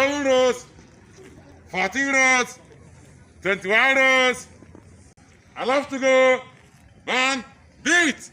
7 rows, 14 rows, 21 rows. I love to go. Man, beat.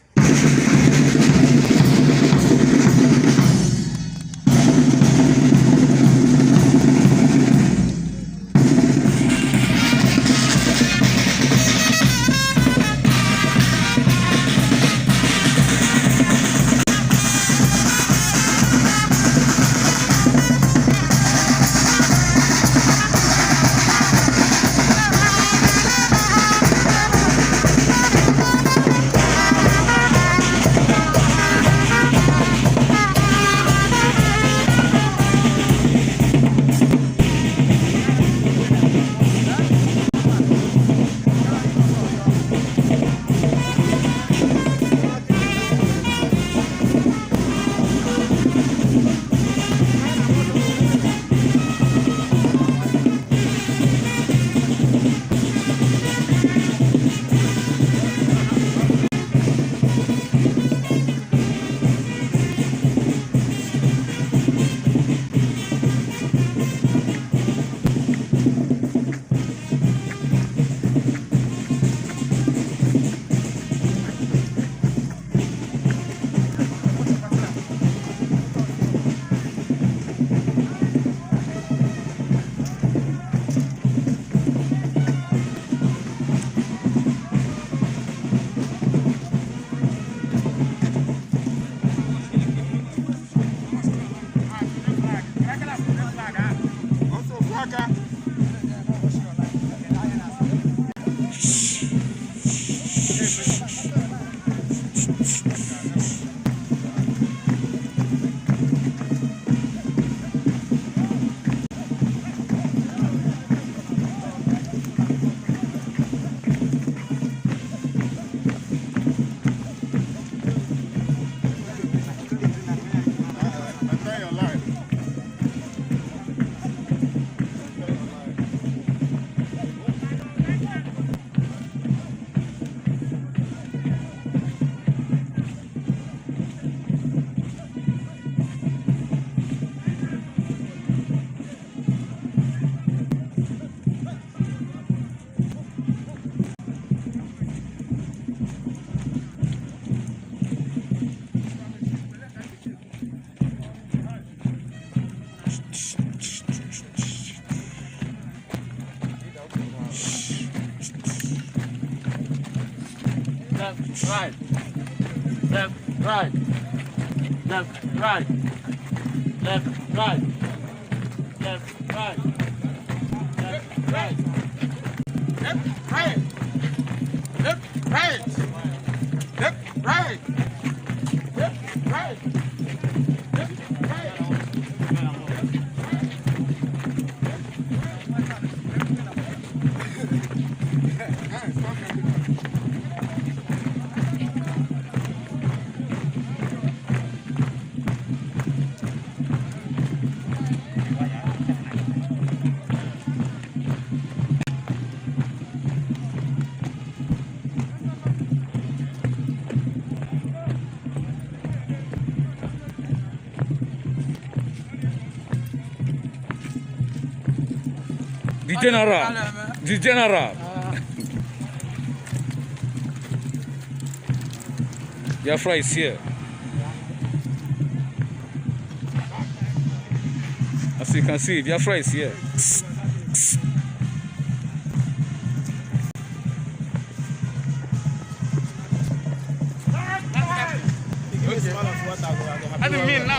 Right, left, right, left, right, left, right, left, right, left, right, left, right, left, right, left, right, left, right, left, right. Degenerate. Biafra is here. As you can see, Biafra is here. I didn't mean now.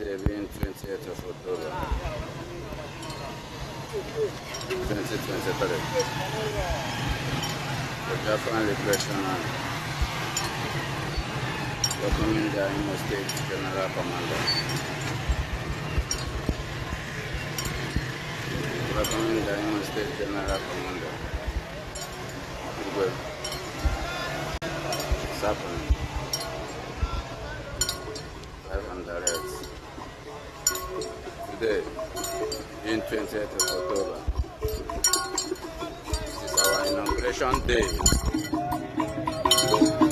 Today being 28th of October 2023, the Biafran Liberation Army, welcoming the Imo State General Commander, welcoming the Imo State General Commander, it's happening. Live and direct. Today, being 28th of October, this is our inauguration day.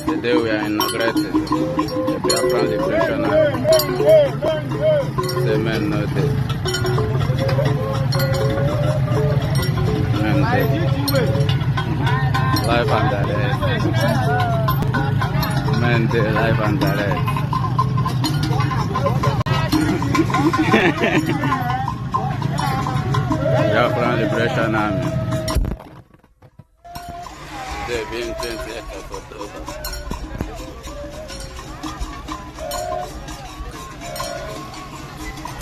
The day we are inaugurating the Biafran Liberation Army. The men no day. Men day. Live and direct. Men day, live and direct. Biafran Liberation Army. Today being 28th of October.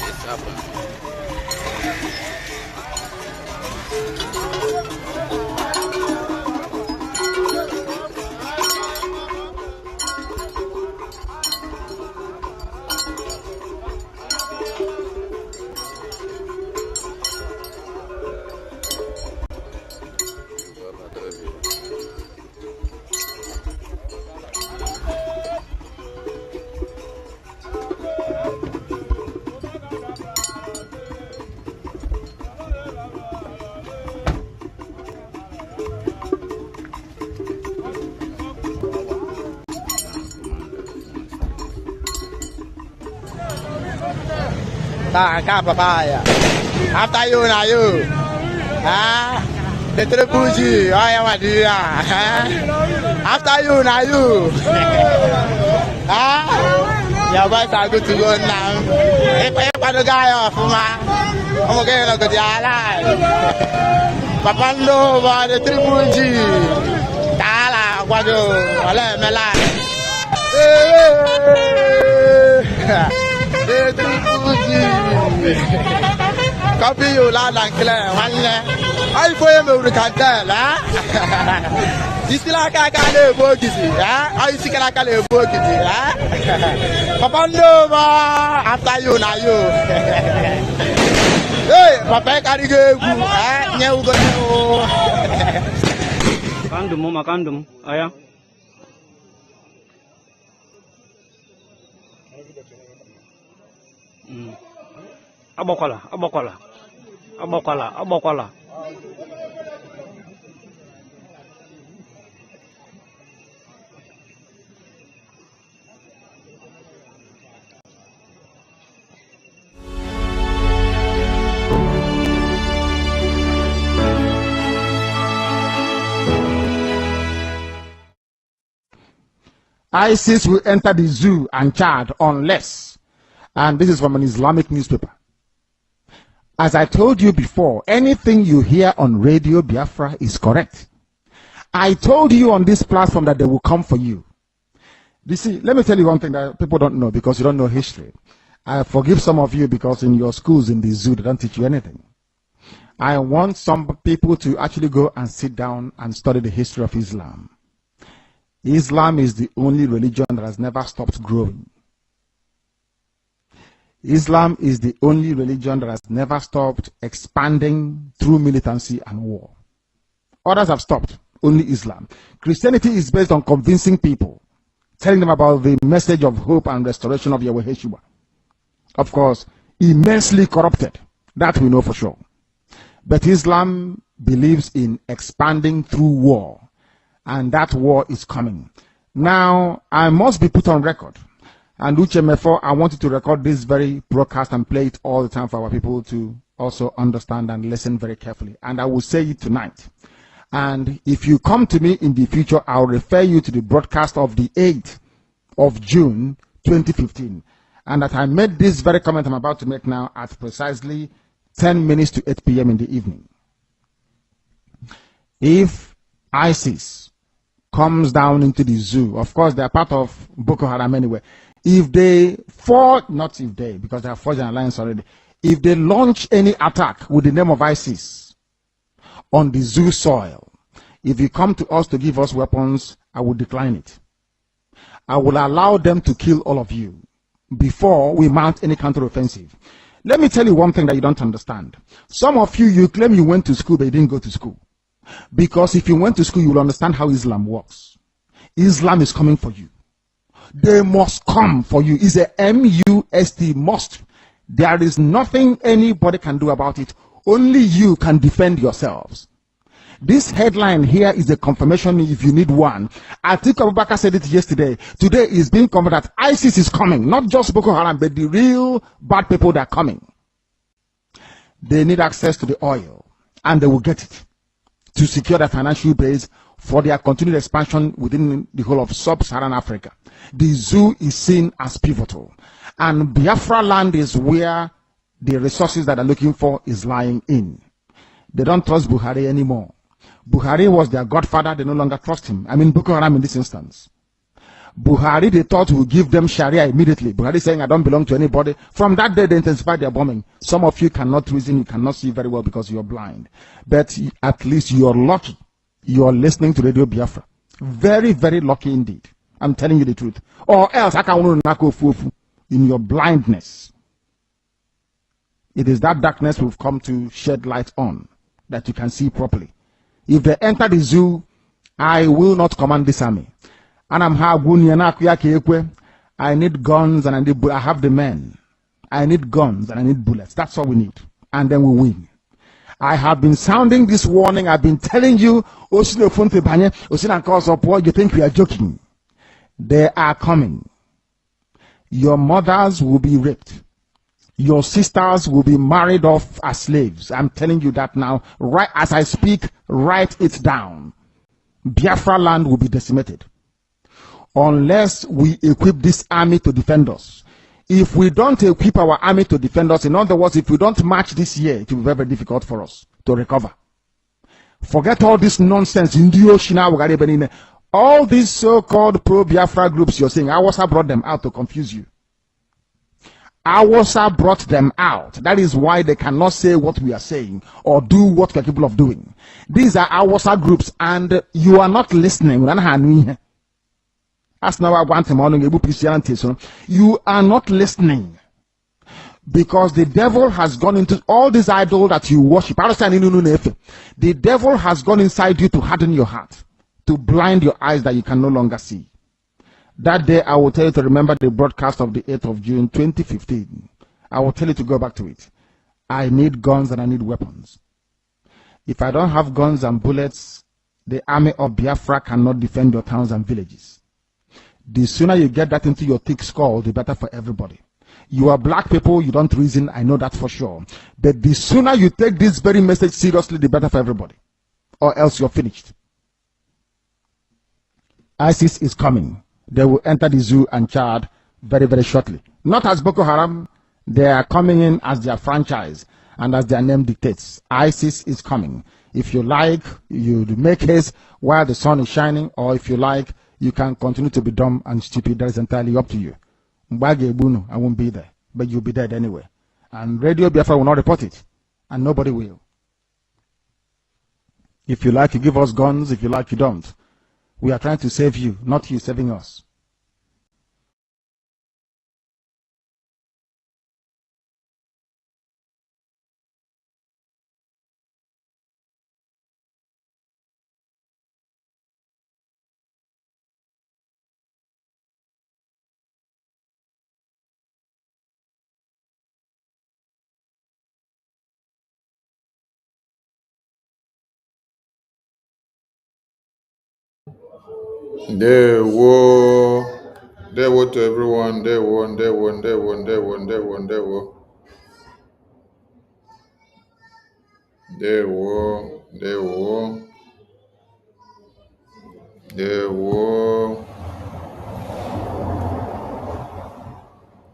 It's happening. Papaya. After you, now you. The Brgie. I am a dear. After you, now you. Your boys are good to go now. If I the guy off, I'm going to go to alive. Papando, the Brgie. Tala, what you, let me lie. Copy you loud and clear. I for him over the cantel, You still like I can't live work, I see I can't live work, Papa, no, after you, now you. Hey, Papa, can't go, Makandum, aya. Abakwala. ISIS will enter the zoo and Chad unless, and this is from an Islamic newspaper. As I told you before, anything you hear on Radio Biafra is correct. I told you on this platform that they will come for you. You see, let me tell you one thing that people don't know because you don't know history. I forgive some of you because in your schools in the zoo, they don't teach you anything. I want some people to actually go and sit down and study the history of Islam. Islam is the only religion that has never stopped growing. Islam is the only religion that has never stopped expanding through militancy and war. Others have stopped, only Islam. Christianity is based on convincing people, telling them about the message of hope and restoration of Yahweh Yeshua. Of course, immensely corrupted, that we know for sure. But Islam believes in expanding through war. And that war is coming. Now, I must be put on record. And Uchemefo, I want you to record this very broadcast and play it all the time for our people to also understand and listen very carefully. And I will say it tonight. And if you come to me in the future, I'll refer you to the broadcast of the 8th of June, 2015. And that I made this very comment I'm about to make now at precisely 10 minutes to 8 p.m. in the evening. If ISIS comes down into the zoo, of course they are part of Boko Haram anyway. If they fought, not if they, because they have forged an alliance already. If they launch any attack with the name of ISIS on the zoo soil, if you come to us to give us weapons, I will decline it. I will allow them to kill all of you before we mount any counteroffensive. Let me tell you one thing that you don't understand. Some of you, you claim you went to school, but you didn't go to school. Because if you went to school, you will understand how Islam works. Islam is coming for you. They must come for you. It's a M-U-S-T, must. There is nothing anybody can do about it. Only you can defend yourselves. This headline here is a confirmation if you need one. Atiku Abubakar said it yesterday. Today is being confirmed that ISIS is coming. Not just Boko Haram, but the real bad people that are coming. They need access to the oil. And they will get it to secure their financial base for their continued expansion within the whole of sub-Saharan Africa. The zoo is seen as pivotal. And Biafra land is where the resources that they're looking for is lying in. They don't trust Buhari anymore. Buhari was their godfather, they no longer trust him. I mean Boko Haram in this instance. Buhari, they thought would give them Sharia immediately. Buhari saying, I don't belong to anybody. From that day, they intensified their bombing. Some of you cannot reason, you cannot see very well because you're blind. But at least you're lucky. You're listening to Radio Biafra. Very, very lucky indeed. I'm telling you the truth. Or else, I can't in your blindness. It is that darkness we've come to shed light on that you can see properly. If they enter the zoo, I will not command this army. And I need guns and I have the men. I need guns and I need bullets. That's all we need. And then we win. I have been sounding this warning. I've been telling you, you think we are joking. They are coming. Your mothers will be raped. Your sisters will be married off as slaves. I'm telling you that now. Right as I speak, write it down. Biafra land will be decimated. Unless we equip this army to defend us. If we don't equip our army to defend us, in other words, if we don't march this year, it will be very, very difficult for us to recover. Forget all this nonsense. All these so-called pro-Biafra groups you're saying, Awasa brought them out to confuse you. Awasa brought them out. That is why they cannot say what we are saying or do what we are capable of doing. These are Awasa groups and you are not listening. That's now I want him on. You are not listening because the devil has gone into all these idols that you worship. The devil has gone inside you to harden your heart, to blind your eyes that you can no longer see. That day, I will tell you to remember the broadcast of the 8th of June, 2015. I will tell you to go back to it. I need guns and I need weapons. If I don't have guns and bullets, the army of Biafra cannot defend your towns and villages. The sooner you get that into your thick skull, the better for everybody. You are black people, you don't reason, I know that for sure. But the sooner you take this very message seriously, the better for everybody. Or else you're finished. ISIS is coming. They will enter the zoo and Chad very, very shortly. Not as Boko Haram, they are coming in as their franchise and as their name dictates. ISIS is coming. If you like, you make haste while the sun is shining, or if you like, you can continue to be dumb and stupid. That is entirely up to you. Mbage I won't be there, but you'll be dead anyway. And Radio Biafra will not report it, and nobody will. If you like, you give us guns. If you like, you don't. We are trying to save you, not you saving us. They wo to everyone. They won.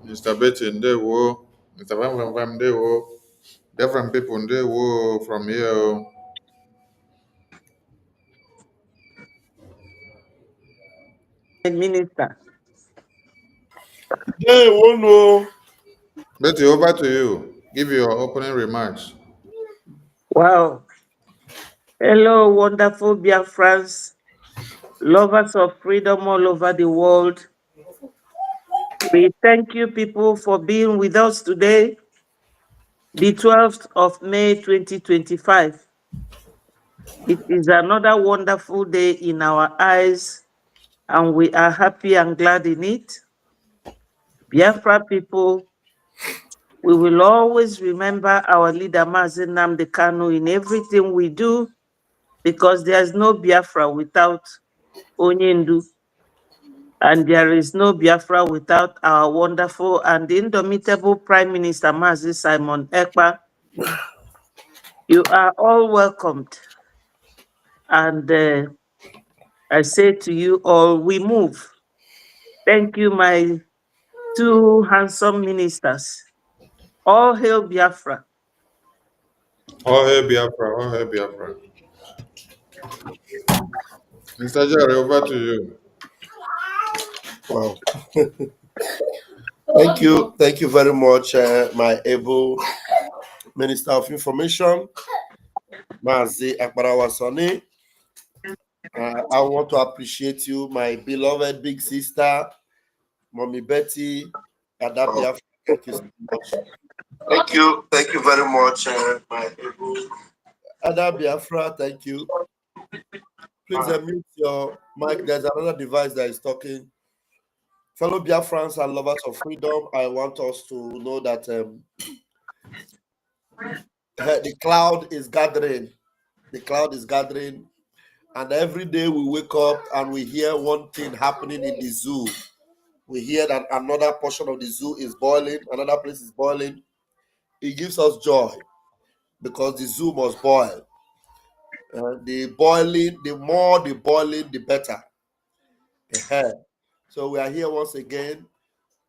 Mr. Betty, they wo. Mr. Vam, they wo. Different people, they wo from here. Minister. Hey, oh no. Betty, over to you. Give your opening remarks. Wow. Hello, wonderful Biafrans, lovers of freedom all over the world. We thank you people for being with us today, the 12th of May 2025. It is another wonderful day in our eyes, and we are happy and glad in it. Biafra people, we will always remember our leader Mazi Nnamdi Kanu in everything we do, because there is no Biafra without Onyendu, and there is no Biafra without our wonderful and indomitable Prime Minister Mazi Simon Ekpa. You are all welcomed, and I say to you all, we move. Thank you, my two handsome ministers. All hail Biafra. All hail Biafra. All hail Biafra. Mr. Jerry, over to you. Wow. Thank you very much, my able Minister of Information, Mazi Akbarawasoni. I want to appreciate you, my beloved big sister, Mommy Betty, Adabia. Thank you so much. Thank you very much, my able Adabiafra. Thank you. Please unmute your mic. There's another device that is talking. Fellow Biafrans and lovers of freedom, I want us to know that the cloud is gathering. The cloud is gathering. And every day we wake up and we hear one thing happening in the zoo. We hear that another portion of the zoo is boiling, another place is boiling. It gives us joy because the zoo must boil. The more the boiling, the better. So we are here once again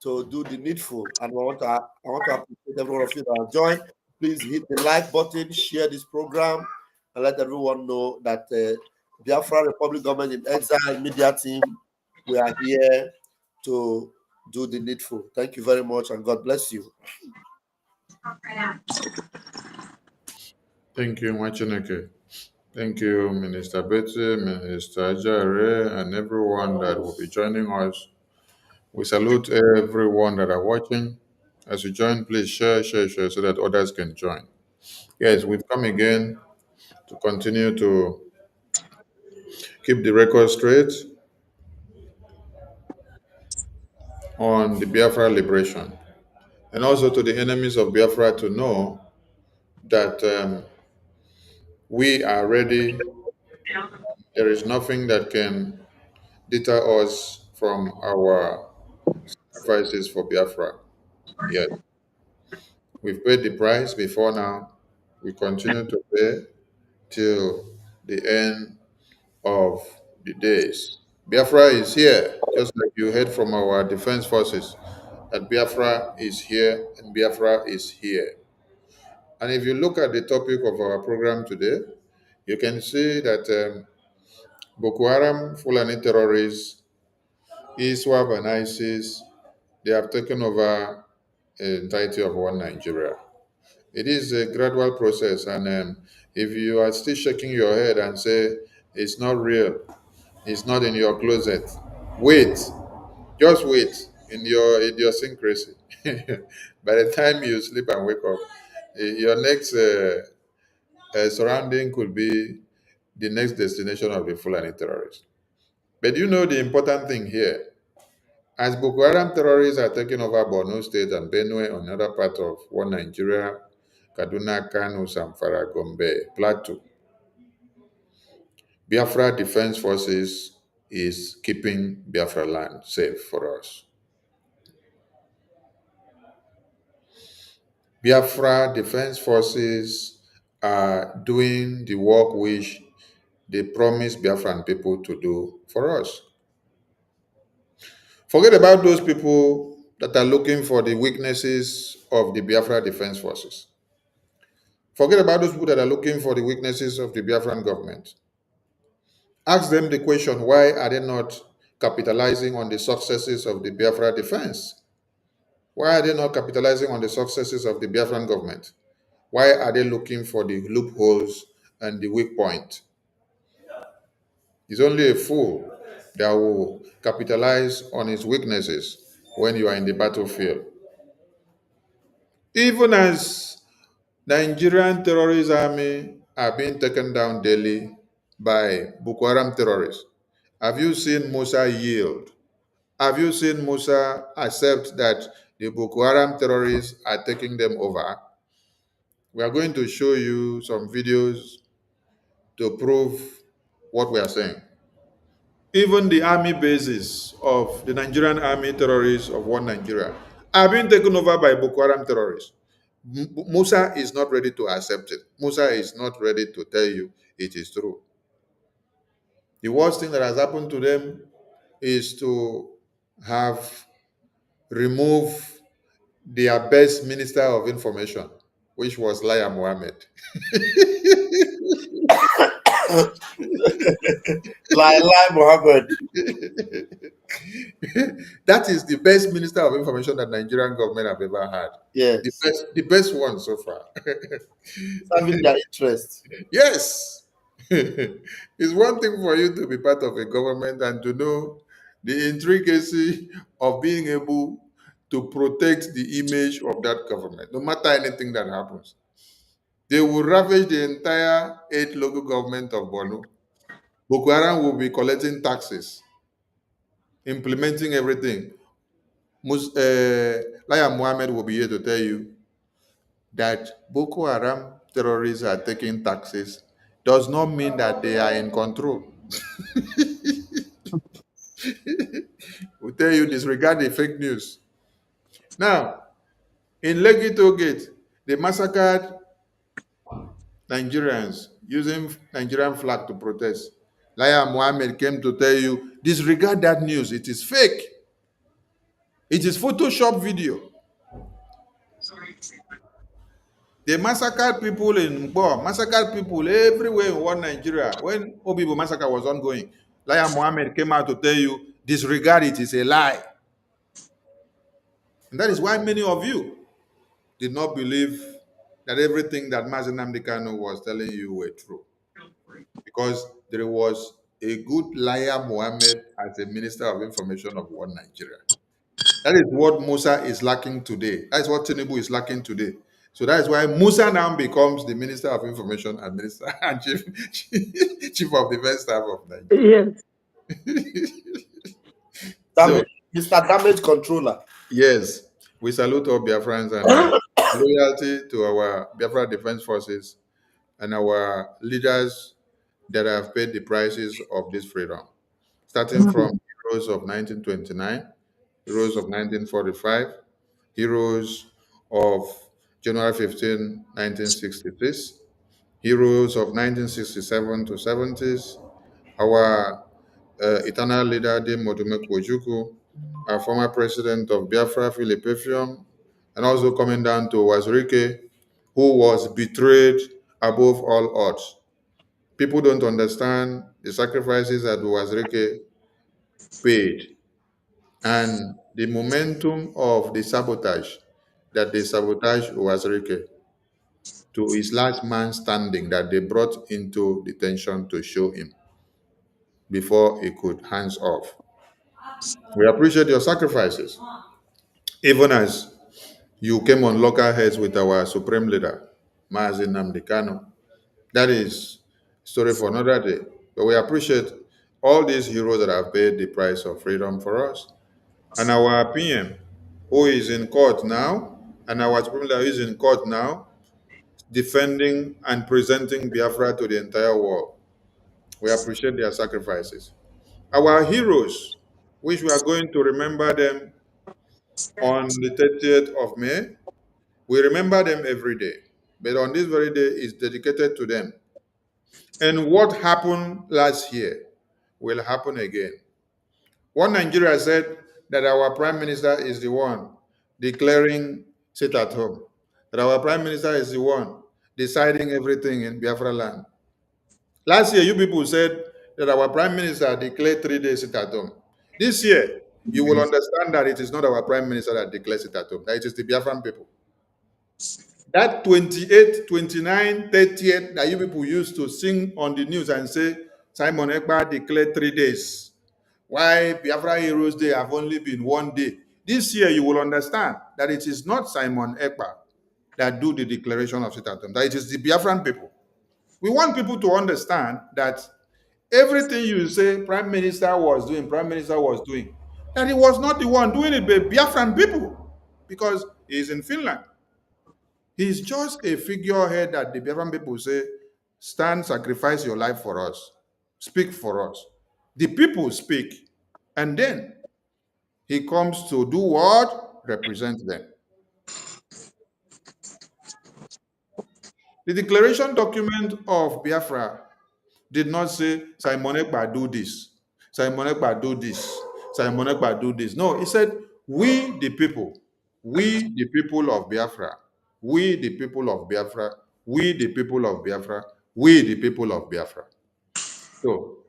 to do the needful, and I want to appreciate every one of you that have joined. Please hit the like button, share this program, and let everyone know that Biafra Republic Government in Exile Media Team, we are here to do the needful. Thank you very much, and God bless you. Thank you, Machineke. Thank you, Minister Betty, Minister Jare, and everyone that will be joining us. We salute everyone that are watching. As you join, please share so that others can join. Yes, we've come again to continue to keep the record straight on the Biafra liberation, and also to the enemies of Biafra to know that we are ready. There is nothing that can deter us from our sacrifices for Biafra. Yes, we've paid the price before now. We continue to pay till the end of the days. Biafra is here, just like you heard from our defense forces, that Biafra is here and Biafra is here. And if you look at the topic of our program today, you can see that Boko Haram, Fulani terrorists, ISWAP and ISIS, they have taken over the entirety of one Nigeria. It is a gradual process, and if you are still shaking your head and say it's not real, it's not in your closet, wait, just wait in your idiosyncrasy. By the time you sleep and wake up, your next surrounding could be the next destination of the Fulani terrorists. But you know the important thing here, as Boko Haram terrorists are taking over Borno State and Benue, another part of one Nigeria, Kaduna, Kano, Zamfara, Gombe, Plateau, Biafra Defense Forces is keeping Biafra land safe for us. Biafra Defense Forces are doing the work which they promised Biafran people to do for us. Forget about those people that are looking for the weaknesses of the Biafra Defense Forces. Forget about those people that are looking for the weaknesses of the Biafran government. Ask them the question, why are they not capitalizing on the successes of the Biafra defense? Why are they not capitalizing on the successes of the Biafran government? Why are they looking for the loopholes and the weak point? It's only a fool that will capitalize on his weaknesses when you are in the battlefield. Even as Nigerian terrorist army are being taken down daily by Boko Haram terrorists, have you seen Musa yield? Have you seen Musa accept that the Boko Haram terrorists are taking them over? We are going to show you some videos to prove what we are saying. Even the army bases of the Nigerian army terrorists of one Nigeria are being taken over by Boko Haram terrorists. Musa is not ready to accept it. Musa is not ready to tell you it is true. The worst thing that has happened to them is to have removed their best minister of information, which was Laya Mohammed. Lai Mohammed. That is the best minister of information that Nigerian government have ever had. Yes. The best one so far. Serving their interest. Yes. It's one thing for you to be part of a government and to know the intricacy of being able to protect the image of that government, no matter anything that happens. They will ravage the entire 8 local government of Borno. Boko Haram will be collecting taxes, implementing everything. Laya Mohammed will be here to tell you that Boko Haram terrorists are taking taxes does not mean that they are in control. We'll tell you, disregard the fake news. Now, in Lekki Toll Gate, they massacred Nigerians using Nigerian flag to protest. Laya Mohammed came to tell you, disregard that news. It is fake. It is Photoshop video. They massacred people in Mbo, massacred people everywhere in one Nigeria. When Obibo massacre was ongoing, Laya Mohammed came out to tell you, disregard it, it's a lie. And that is why many of you did not believe that everything that Mazen Nnamdi Kanu was telling you were true. Because there was a good Laya Mohammed as a minister of information of one Nigeria. That is what Musa is lacking today. That is what Tinubu is lacking today. So that is why Musa now becomes the Minister of Information and Minister and Chief of Defense Staff of Nigeria. Yes. So, Mr. Damage Controller. yes, we salute all Biafrans and loyalty to our Biafra Defense Forces and our leaders that have paid the prices of this freedom, starting from heroes of 1929, heroes of 1945, heroes of January 15, 1966, heroes of 1967 to 70s, our eternal leader, Dim Modume Ojukwu, our former president of Biafra, Philip Effiong, and also coming down to Wazirike, who was betrayed above all odds. People don't understand the sacrifices that Wazirike paid and the momentum of the sabotage that they sabotaged Wazirike to his last man standing that they brought into detention to show him before he could hands off. We appreciate your sacrifices, even as you came on lockerheads with our supreme leader, Mazi Nnamdi Kanu. That is story for another day. But we appreciate all these heroes that have paid the price of freedom for us. And our PM, who is in court now, and our supreme leader who is in court now, defending and presenting Biafra to the entire world. We appreciate their sacrifices. Our heroes, which we are going to remember them on the 30th of May, we remember them every day. But on this very day is dedicated to them. And what happened last year will happen again. One Nigeria said that our prime minister is the one declaring sit at home, that our prime minister is the one deciding everything in Biafra land. Last year, you people said that our prime minister declared 3 days sit at home. This year, you will understand that it is not our prime minister that declares it at home, that it is the Biafran people. That 28, 29, 30th that you people used to sing on the news and say, Simon Ekpa declared 3 days. Why Biafra Heroes Day have only been 1 day. This year, you will understand that it is not Simon Ekpa that do the declaration of sit at home, that it is the Biafran people. We want people to understand that everything you say Prime Minister was doing, that he was not the one doing it, but Biafran people, because he's in Finland. He's just a figurehead that the Biafran people say, stand, sacrifice your life for us, speak for us. The people speak, and then he comes to do what? Represent them. The declaration document of Biafra did not say Simon Ekpa do this, Simon Ekpa do this, Simon Ekpa do this. No, he said, we the people of Biafra, we the people of Biafra, we the people of Biafra, we the people of Biafra. So,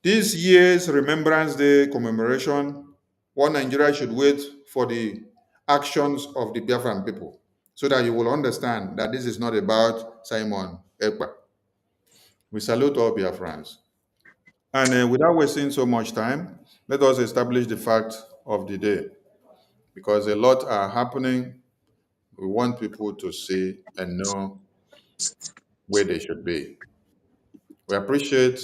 this year's Remembrance Day commemoration, one Nigeria should wait for the actions of the Biafran people so that you will understand that this is not about Simon Ekpa. We salute all Biafrans. And without wasting so much time, let us establish the fact of the day, because a lot are happening. We want people to see and know where they should be. We appreciate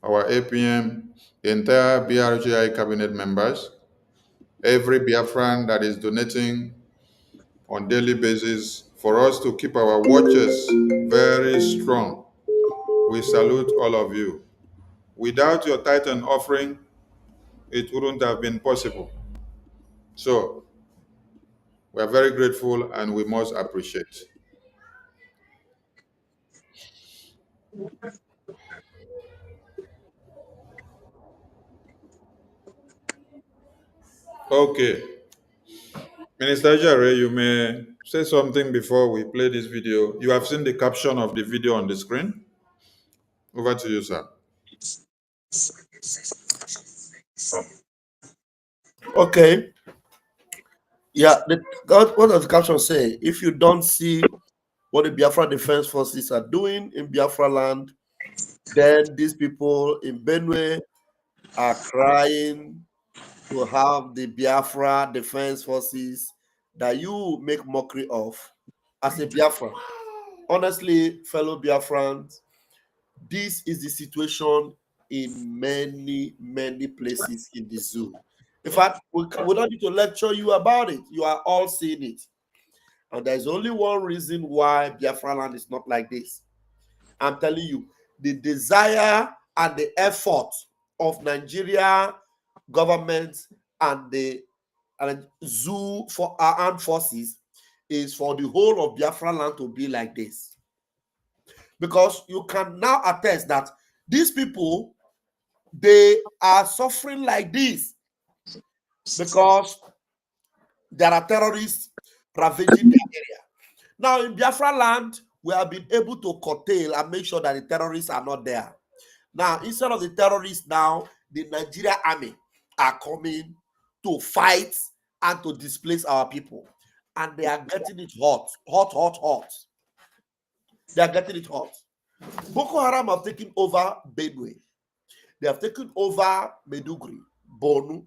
our APM, the entire BRGI cabinet members, every Biafran that is donating on daily basis for us to keep our watches very strong. We salute all of you. Without your tithe and offering, it wouldn't have been possible. So, we are very grateful and we must appreciate. Okay. Minister Jare, you may say something before we play this video. You have seen the caption of the video on the screen. Over to you, sir. Okay. Yeah, what does the caption say? If you don't see what the Biafra Defense Forces are doing in Biafra land, then these people in Benue are crying to have the Biafra Defense Forces that you make mockery of as a Biafra. Honestly, fellow Biafrans, this is the situation in many, many places in the zoo. In fact, we don't need to lecture you about it. You are all seeing it. And there's only one reason why Biafraland is not like this. I'm telling you, the desire and the effort of Nigeria government and the zoo for our armed forces is for the whole of Biafra land to be like this. Because you can now attest that these people, they are suffering like this because there are terrorists ravaging their area. Now in Biafra land, we have been able to curtail and make sure that the terrorists are not there. Now, instead of the terrorists now, the Nigeria army are coming to fight and to displace our people. And they are getting it hot. They are getting it hot. Boko Haram have taken over Benue. They have taken over Meduguri, Borno.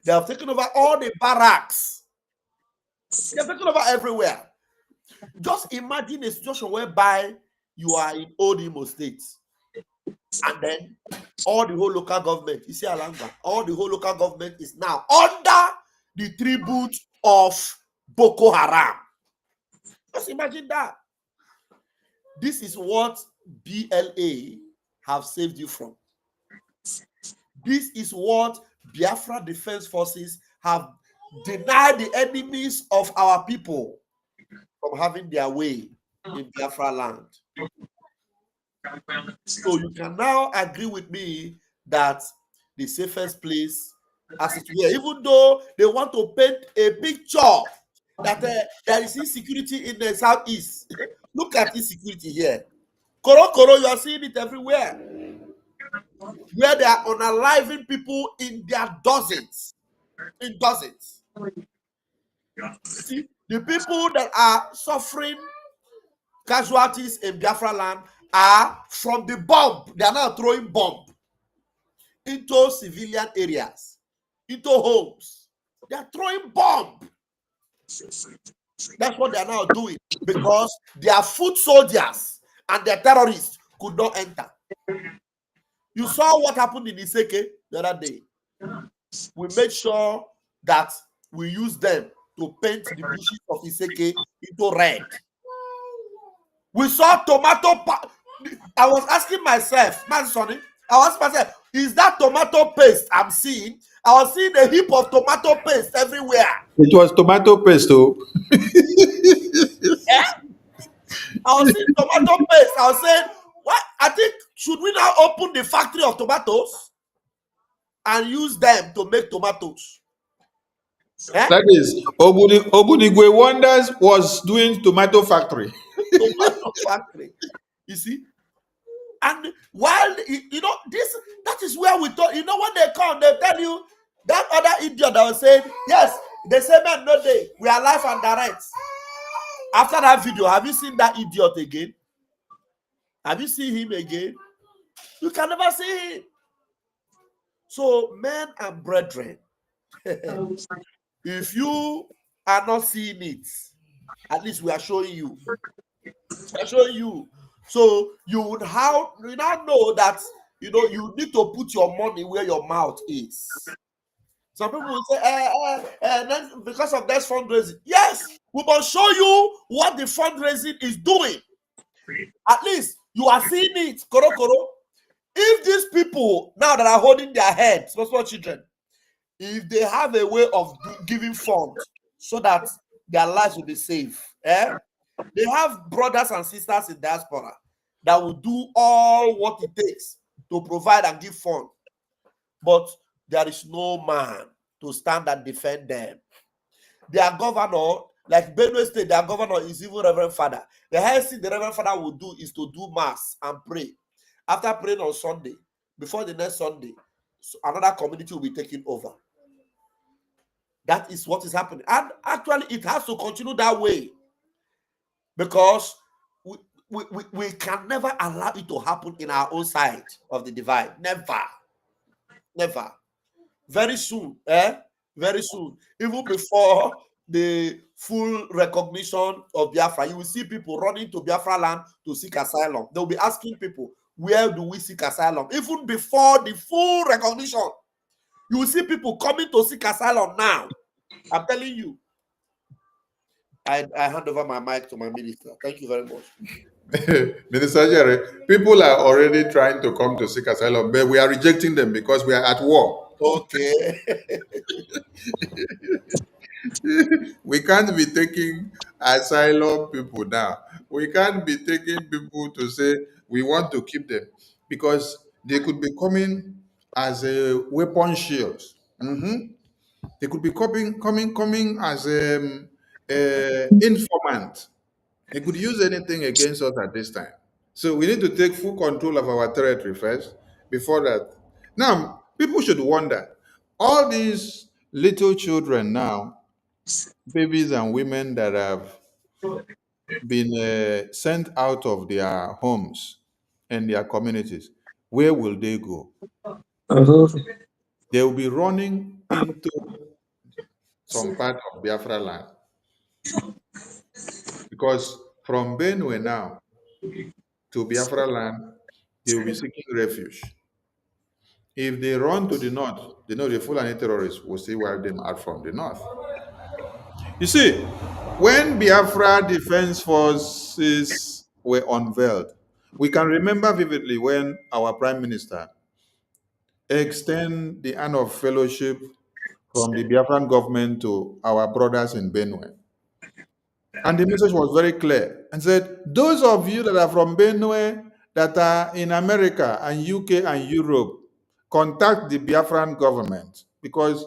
They have taken over all the barracks. They have taken over everywhere. Just imagine a situation whereby you are in Old Imo State. And then all the whole local government, you see Alanga, all the whole local government is now under the tribute of Boko Haram. Just imagine that. This is what BLA have saved you from. This is what Biafra Defense Forces have denied the enemies of our people from having their way in Biafra land. So you can now agree with me that the safest place as it were, even though they want to paint a picture that there is insecurity in the southeast. Look at insecurity here. Koro, you are seeing it everywhere. Where they are unaliving people in their dozens. In dozens. See, the people that are suffering casualties in Biafra land are from the bomb. They are now throwing bomb into civilian areas, into homes. They are throwing bomb. That's what they are now doing because their foot soldiers and their terrorists could not enter. You saw what happened in Iseke the other day. We made sure that we use them to paint the bushes of Iseke into red. We saw tomato. I was asking myself, man, Sonny, I was asking myself, is that tomato paste I'm seeing? I was seeing a heap of tomato paste everywhere. It was tomato paste, oh. Yeah? I was seeing tomato paste. I was saying, what? I think, should we now open the factory of tomatoes and use them to make tomatoes? Eh? That is, Obunigwe Wonders was doing tomato factory. Tomato factory. You see? And while, you know, that is where we thought, you know, when they come, they tell you, that other idiot that was saying, yes, they say, man, no day, we are live and direct. After that video, have you seen that idiot again? Have you seen him again? You can never see him. So, men and brethren, if you are not seeing it, at least we are showing you. We are showing you. So you now know that, you know, you need to put your money where your mouth is. Some people will say, because of this fundraising. Yes, we must show you what the fundraising is doing. At least you are seeing it. Koro. If these people now that are holding their heads, small children, if they have a way of giving funds so that their lives will be safe, they have brothers and sisters in diaspora that will do all what it takes to provide and give funds. But there is no man to stand and defend them. Their governor, like Benue State, their governor is even Reverend Father. The highest thing the Reverend Father will do is to do mass and pray. After praying on Sunday, before the next Sunday, another community will be taken over. That is what is happening. And actually, it has to continue that way. Because we can never allow it to happen in our own side of the divide. Never. Very soon, very soon, even before the full recognition of Biafra, you will see people running to Biafra land to seek asylum. They'll be asking people, where do we seek asylum? Even before the full recognition, you will see people coming to seek asylum now. I'm telling you. I hand over my mic to my minister. Thank you very much. Minister Jerry, people are already trying to come to seek asylum, but we are rejecting them because we are at war. Okay. We can't be taking asylum people now. We can't be taking people to say we want to keep them because they could be coming as a weapon shields. Mhm. They could be coming as informant. They could use anything against us at this time. So we need to take full control of our territory first before that. Now, people should wonder all these little children now, babies and women that have been sent out of their homes and their communities, where will they go? They will be running into some part of Biafra land because from Benue now to Biafra land, they will be seeking refuge. If they run to the north, they know the Fulani terrorists will still wipe them out from the north. You see, when Biafra Defense Forces were unveiled, we can remember vividly when our Prime Minister extended the hand of fellowship from the Biafran government to our brothers in Benue. And the message was very clear and said, those of you that are from Benue, that are in America and UK and Europe, contact the Biafran government because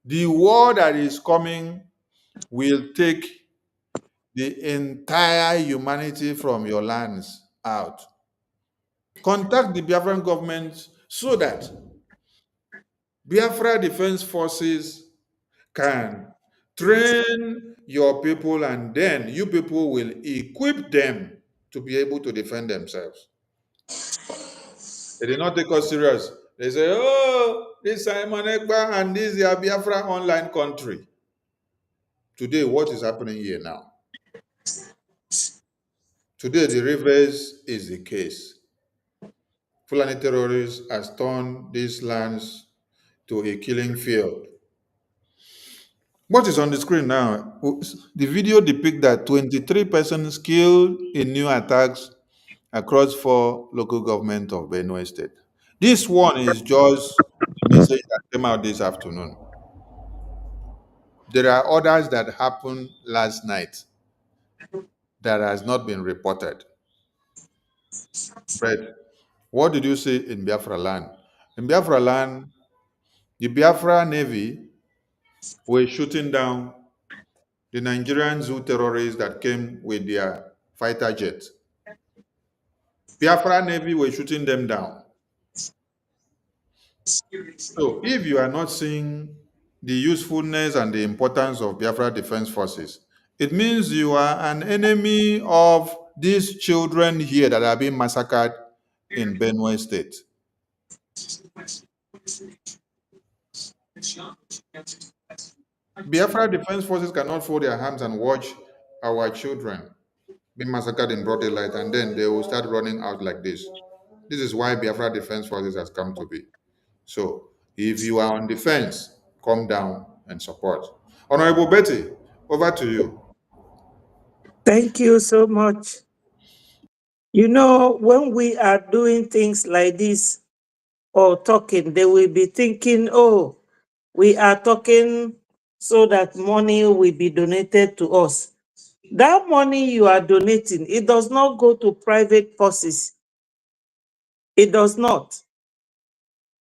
the war that is coming will take the entire humanity from your lands out. Contact the Biafran government so that Biafra Defense Forces can train your people and then you people will equip them to be able to defend themselves. They did not take us serious. They say, oh, this Simon Ekpa and this is the Biafra online country. Today, what is happening here now? Today, the reverse is the case. Fulani terrorists has turned these lands to a killing field. What is on the screen now? The video depicts that 23 persons killed in new attacks across 4 local governments of Benue State. This one is just the message that came out this afternoon. There are others that happened last night that has not been reported. Fred, what did you see in Biafra land? In Biafra land, the Biafra Navy were shooting down the Nigerian zoo terrorists that came with their fighter jets. Biafra Navy were shooting them down. So if you are not seeing the usefulness and the importance of Biafra Defense Forces, it means you are an enemy of these children here that are being massacred in Benue State. Biafra Defense Forces cannot fold their hands and watch our children be massacred in broad daylight and then they will start running out like this. This is why Biafra Defense Forces has come to be. So if you are on the fence, come down and support. Honorable Betty, over to you. Thank you so much. You know, when we are doing things like this or talking, they will be thinking, oh, we are talking so that money will be donated to us. That money you are donating, it does not go to private purses. It does not.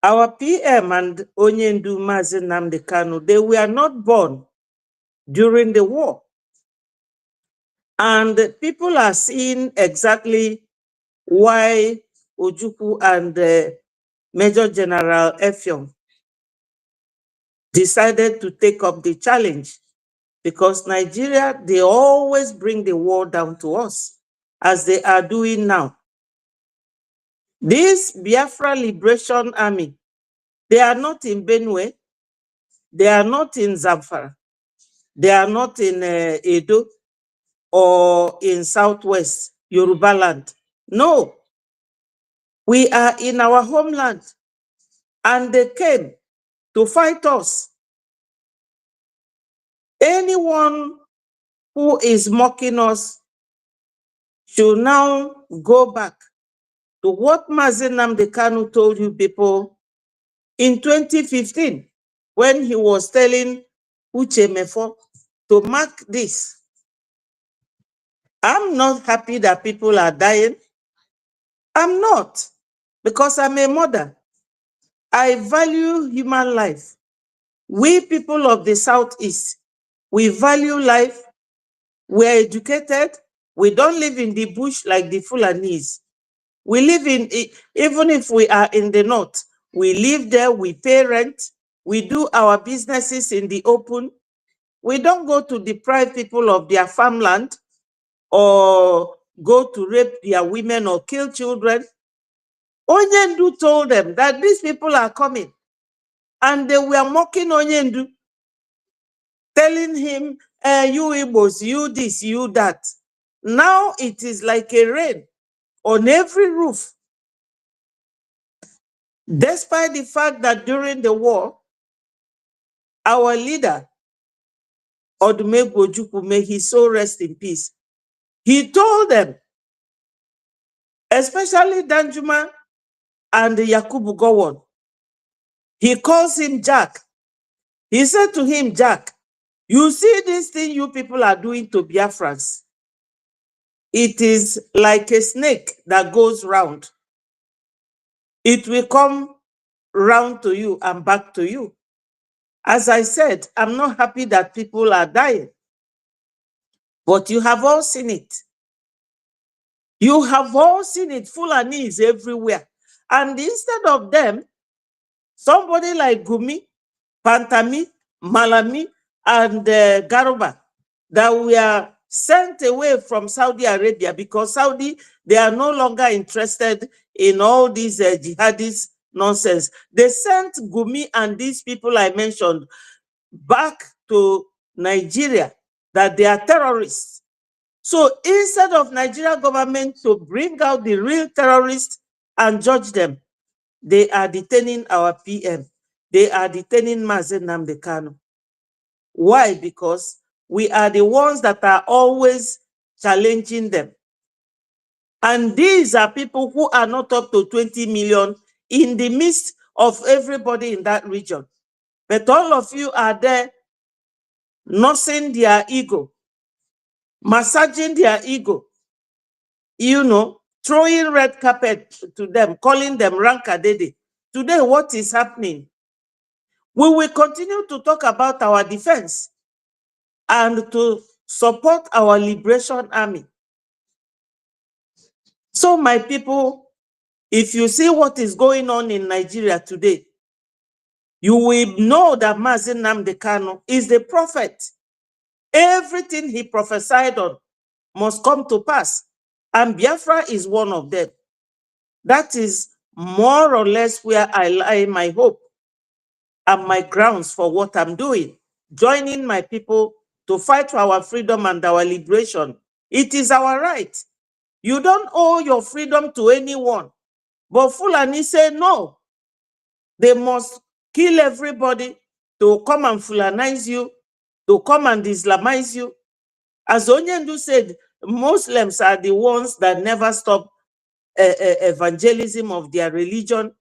Our PM and Onyendu Mazi Nnamdi Kanu, they were not born during the war. And people are seeing exactly why Ojukwu and Major General Effiong decided to take up the challenge, because Nigeria, they always bring the war down to us, as they are doing now. This Biafra Liberation Army, they are not in Benue, they are not in Zamfara, they are not in Edo or in Southwest Yoruba land. No, we are in our homeland, and they came to fight us. Anyone who is mocking us should now go back to what Mazen Nnamdi Kanu told you people in 2015 when he was telling Uche Mefo to mark this. I'm not happy that people are dying. I'm not, because I'm a mother. I value human life. We people of the Southeast, we value life. We're educated. We don't live in the bush like the Fulanese. We live in, even if we are in the north, we live there, we pay rent, we do our businesses in the open. We don't go to deprive people of their farmland or go to rape their women or kill children. Onyendu told them that these people are coming, and they were mocking Onyendu, telling him, you Igbos, you this, you that. Now it is like a rain on every roof. Despite the fact that during the war, our leader, Odumegwu Ojukwu, may his soul rest in peace, he told them, especially Danjuma and Yakubu Gowon, he calls him Jack. He said to him, Jack, you see this thing you people are doing to Biafrans? It is like a snake that goes round. It will come round to you and back to you. As I said, I'm not happy that people are dying, but you have all seen it. You have all seen it. Fulanis everywhere. And instead of them, somebody like Gumi, Pantami, Malami, and Garuba, that were sent away from Saudi Arabia because Saudi, they are no longer interested in all these jihadist nonsense. They sent Gumi and these people I mentioned back to Nigeria, that they are terrorists. So instead of Nigeria government to bring out the real terrorists and judge them, they are detaining our PM. They are detaining Mazen Nnamdi Kanu. Why? Because we are the ones that are always challenging them. And these are people who are not up to 20 million in the midst of everybody in that region. But all of you are there nursing their ego, massaging their ego, you know, throwing red carpet to them, calling them Rankadede. Today, what is happening? We will continue to talk about our defense and to support our liberation army. So, my people, if you see what is going on in Nigeria today, you will know that Mazen Nnamdi Kanu is the prophet. Everything he prophesied on must come to pass, and Biafra is one of them. That is more or less where I lie my hope and my grounds for what I'm doing, joining my people to fight for our freedom and our liberation. It is our right. You don't owe your freedom to anyone. But Fulani say no. They must kill everybody to come and Fulanize you, to come and Islamize you. As Onyendu said, Muslims are the ones that never stop evangelism of their religion.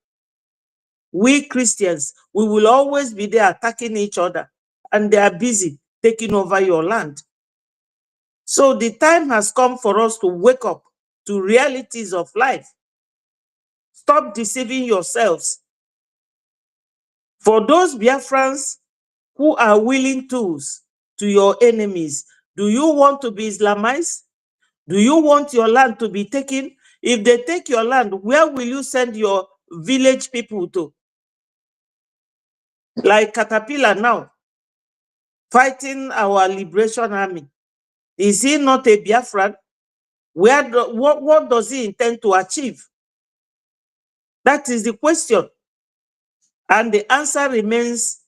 We Christians, we will always be there attacking each other, and they are busy taking over your land. So the time has come for us to wake up to realities of life. Stop deceiving yourselves. For those Biafrans who are willing tools to your enemies, do you want to be Islamized? Do you want your land to be taken? If they take your land, where will you send your village people to? Like Caterpillar now, fighting our liberation army. Is he not a Biafran? What does he intend to achieve? That is the question. And the answer remains,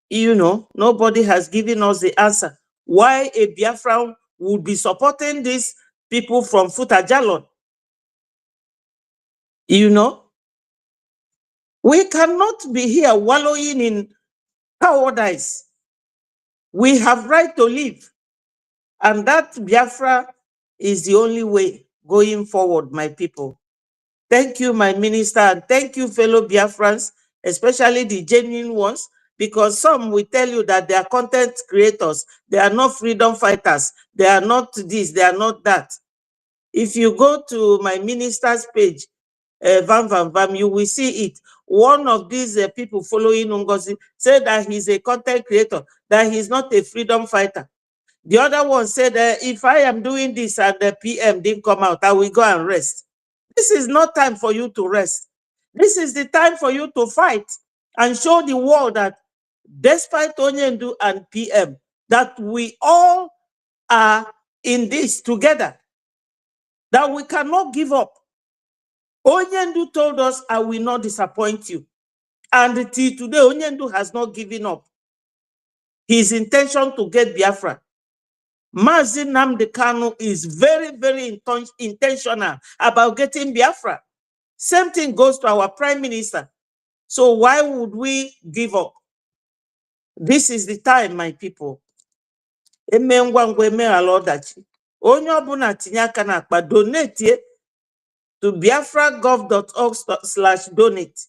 you know, nobody has given us the answer. Why a Biafran would be supporting these people from Futajalon? You know, we cannot be here wallowing in paradise. We have right to live. And that Biafra is the only way going forward, my people. Thank you, my minister, and thank you, fellow Biafrans, especially the genuine ones, because some will tell you that they are content creators, they are not freedom fighters, they are not this, they are not that. If you go to my minister's page, Vam, you will see it. One of these people following Ngozi said that he's a content creator, that he's not a freedom fighter. The other one said, if I am doing this and the PM didn't come out, I will go and rest. This is not time for you to rest. This is the time for you to fight and show the world that despite Onyendu and PM, that we all are in this together, that we cannot give up. Onyendu told us, I will not disappoint you. And till today, Onyendu has not given up his intention to get Biafra. Mazi Nnamdi Kanu is very, very intentional about getting Biafra. Same thing goes to our prime minister. So why would we give up? This is the time, my people. Eme ngwa ngwa eme ala ọdachi. Onye ọbụla tinye aka n'akpa donate to biafragov.org/donate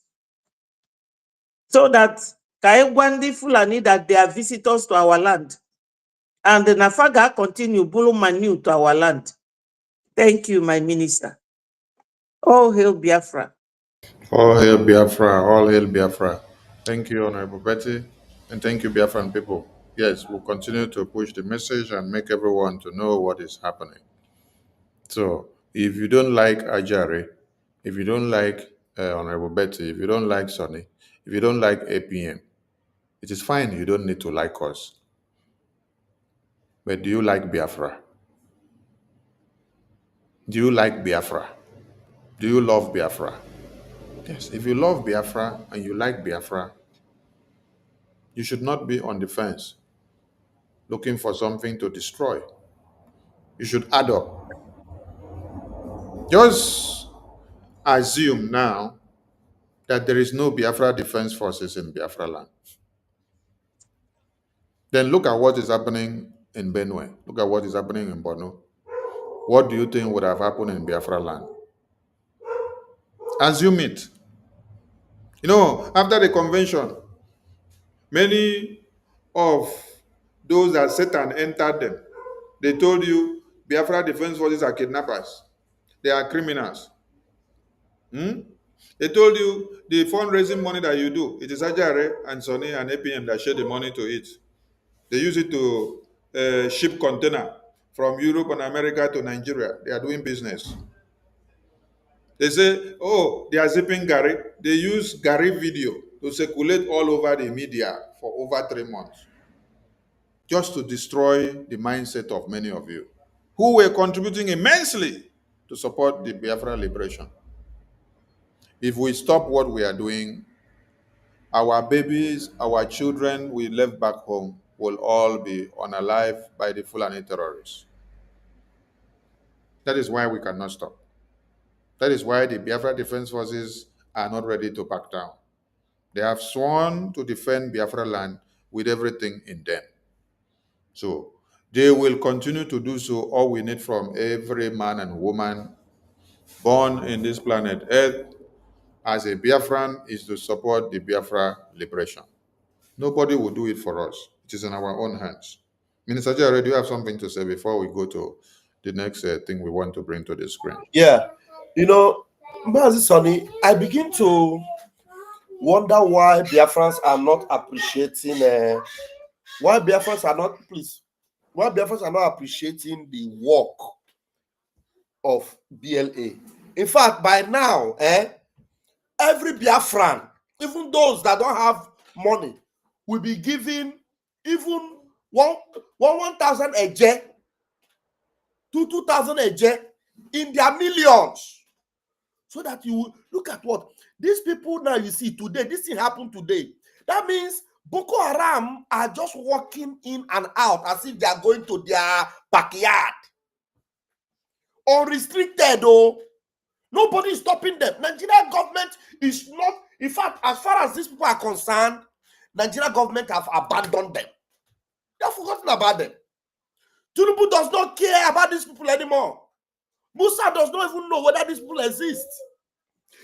so that ka anyị gwa ndị Fulani that they are visitors to our land. And the Nafaga continue bulu manure to our land. Thank you, my minister. All hail Biafra. All hail Biafra, all hail Biafra. Thank you, Honorable Betty, and thank you, Biafran people. Yes, we'll continue to push the message and make everyone to know what is happening. So, if you don't like Ajare, if you don't like Honorable Betty, if you don't like Sonny, if you don't like APM, it is fine. You don't need to like us. But do you like Biafra? Do you like Biafra? Do you love Biafra? Yes, if you love Biafra and you like Biafra, you should not be on the fence looking for something to destroy. You should add up. Just assume now that there is no Biafra Defense Forces in Biafra land. Then look at what is happening in Benue. Look at what is happening in Borno. What do you think would have happened in Biafra land? Assume it. You know, after the convention, many of those that Satan entered them, they told you Biafra Defense Forces are kidnappers. They are criminals. They told you the fundraising money that you do, it is Ajare and Sonny and APM that share the money to it. They use it to ship container from Europe and America to Nigeria. They are doing business. They say, oh, they are zipping Gary. They use Gary video to circulate all over the media for over 3 months, just to destroy the mindset of many of you who were contributing immensely to support the Biafra liberation. If we stop what we are doing, our babies, our children we left back home will all be unalive by the Fulani terrorists. That is why we cannot stop. That is why the Biafra Defense Forces are not ready to back down. They have sworn to defend Biafra land with everything in them. So they will continue to do so. All we need from every man and woman born in this planet Earth as a Biafran is to support the Biafra liberation. Nobody will do it for us. It is in our own hands. Minister Jare, do you have something to say before we go to the next thing we want to bring to the screen? Yeah, you know, Mazi Sonny, I begin to wonder why Biafrans are not appreciating why Biafrans are not appreciating the work of BLA. In fact, by now, every Biafran, even those that don't have money, will be given even 1,000 eje to 2,000 eje in their millions. So that you look at what these people now you see today, this thing happened today. That means Boko Haram are just walking in and out as if they are going to their backyard. Unrestricted, though. Nobody is stopping them. Nigerian government is not, in fact, as far as these people are concerned, Nigerian government have abandoned them. They have forgotten about them. Tinubu does not care about these people anymore. Musa does not even know whether these people exist.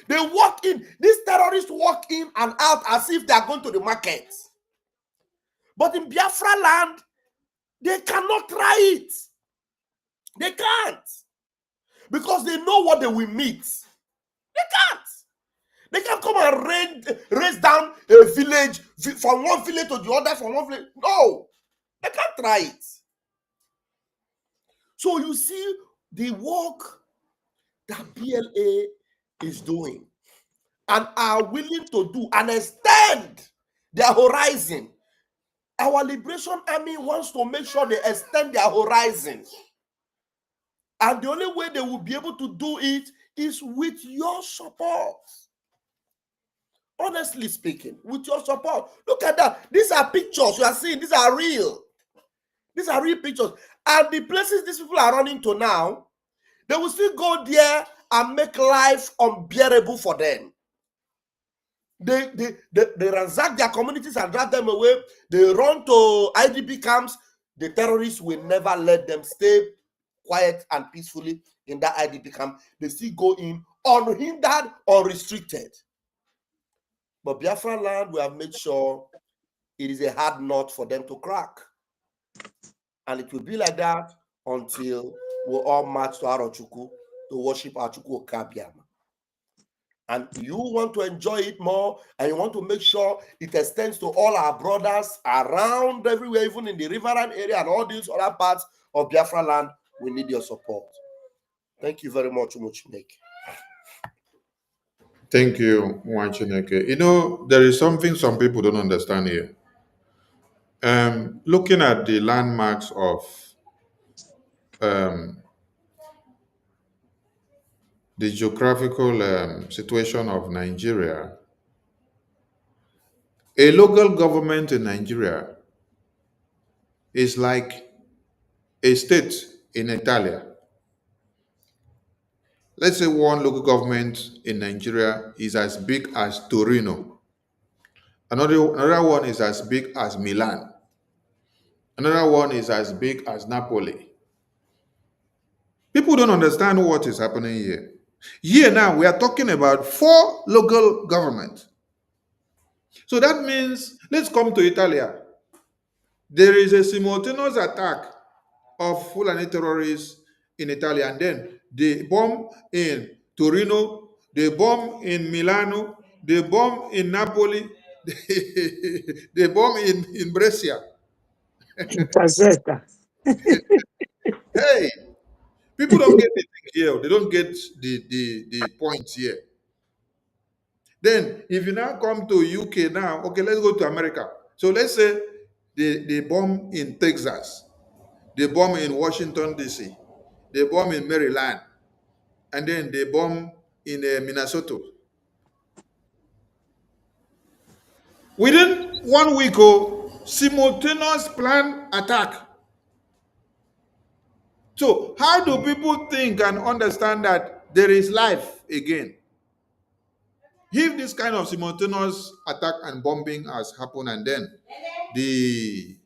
They walk in, these terrorists walk in and out as if they are going to the market. But in Biafra land, they cannot try it. They can't. Because they know what they will meet. They can't. They can come and raise down a village from one village to the other, from one village. No, they can't try it. So you see the work that BLA is doing and are willing to do and extend their horizon. Our Liberation Army wants to make sure they extend their horizon. And the only way they will be able to do it is with your support. Honestly speaking, with your support. Look at that. These are pictures you are seeing. These are real. These are real pictures. And the places these people are running to now, they will still go there and make life unbearable for them. They ransack their communities and drive them away. They run to IDP camps. The terrorists will never let them stay quiet and peacefully in that IDP camp. They still go in unhindered, unrestricted. But Biafra land, we have made sure it is a hard nut for them to crack. And it will be like that until we all march to Arochukwu to worship Achukwu Okabiama. And you want to enjoy it more, and you want to make sure it extends to all our brothers around everywhere, even in the riverine area and all these other parts of Biafra land, we need your support. Thank you very much, Umuchineke. Thank you, Mwachineke. You know, there is something some people don't understand here. Looking at the landmarks of the geographical situation of Nigeria, a local government in Nigeria is like a state in Italy. Let's say one local government in Nigeria is as big as Torino. Another one is as big as Milan. Another one is as big as Napoli. People don't understand what is happening here. Here now, we are talking about 4 local governments. So that means, let's come to Italia. There is a simultaneous attack of Fulani terrorists in Italy, and then they bomb in Torino, they bomb in Milano, they bomb in Napoli, they bomb in Brescia. Hey, people don't get the thing here. They don't get the points here. Then, if you now come to UK now, okay, let's go to America. So let's say they bomb in Texas, they bomb in Washington, D.C., they bomb in Maryland, and then they bomb in Minnesota. Within 1 week, simultaneous planned attack. So how do people think and understand that there is life again? If this kind of simultaneous attack and bombing has happened, and then the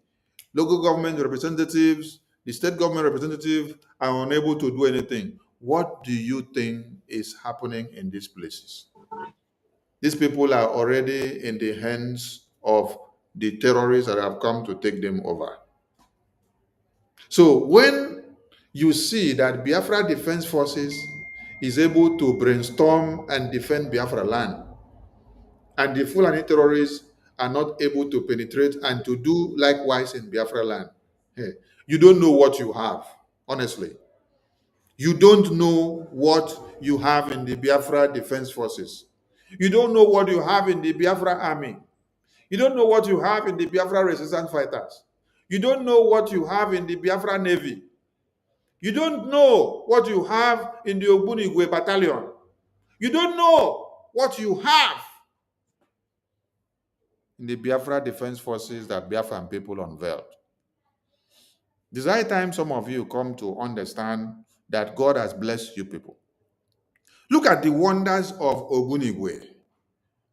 local government representatives, the state government representatives are unable to do anything, what do you think is happening in these places? These people are already in the hands of the terrorists that have come to take them over. So when you see that Biafra Defense Forces is able to brainstorm and defend Biafra land, and the Fulani terrorists are not able to penetrate and to do likewise in Biafra land, hey, you don't know what you have, honestly. You don't know what you have in the Biafra Defense Forces. You don't know what you have in the Biafra Army. You don't know what you have in the Biafra Resistance Fighters. You don't know what you have in the Biafra Navy. You don't know what you have in the Ogbunigwe Battalion. You don't know what you have in the Biafra Defense Forces that Biafran people unveiled. It's high time some of you come to understand that God has blessed you people. Look at the wonders of Ogbunigwe.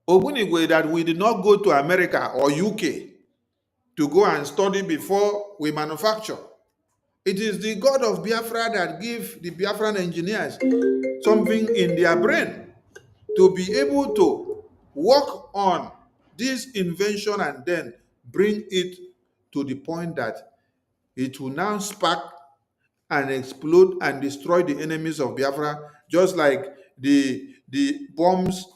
Ogbunigwe that we did not go to America or UK to go and study before we manufacture. It is the God of Biafra that give the Biafran engineers something in their brain to be able to work on this invention and then bring it to the point that it will now spark and explode and destroy the enemies of Biafra, just like the bombs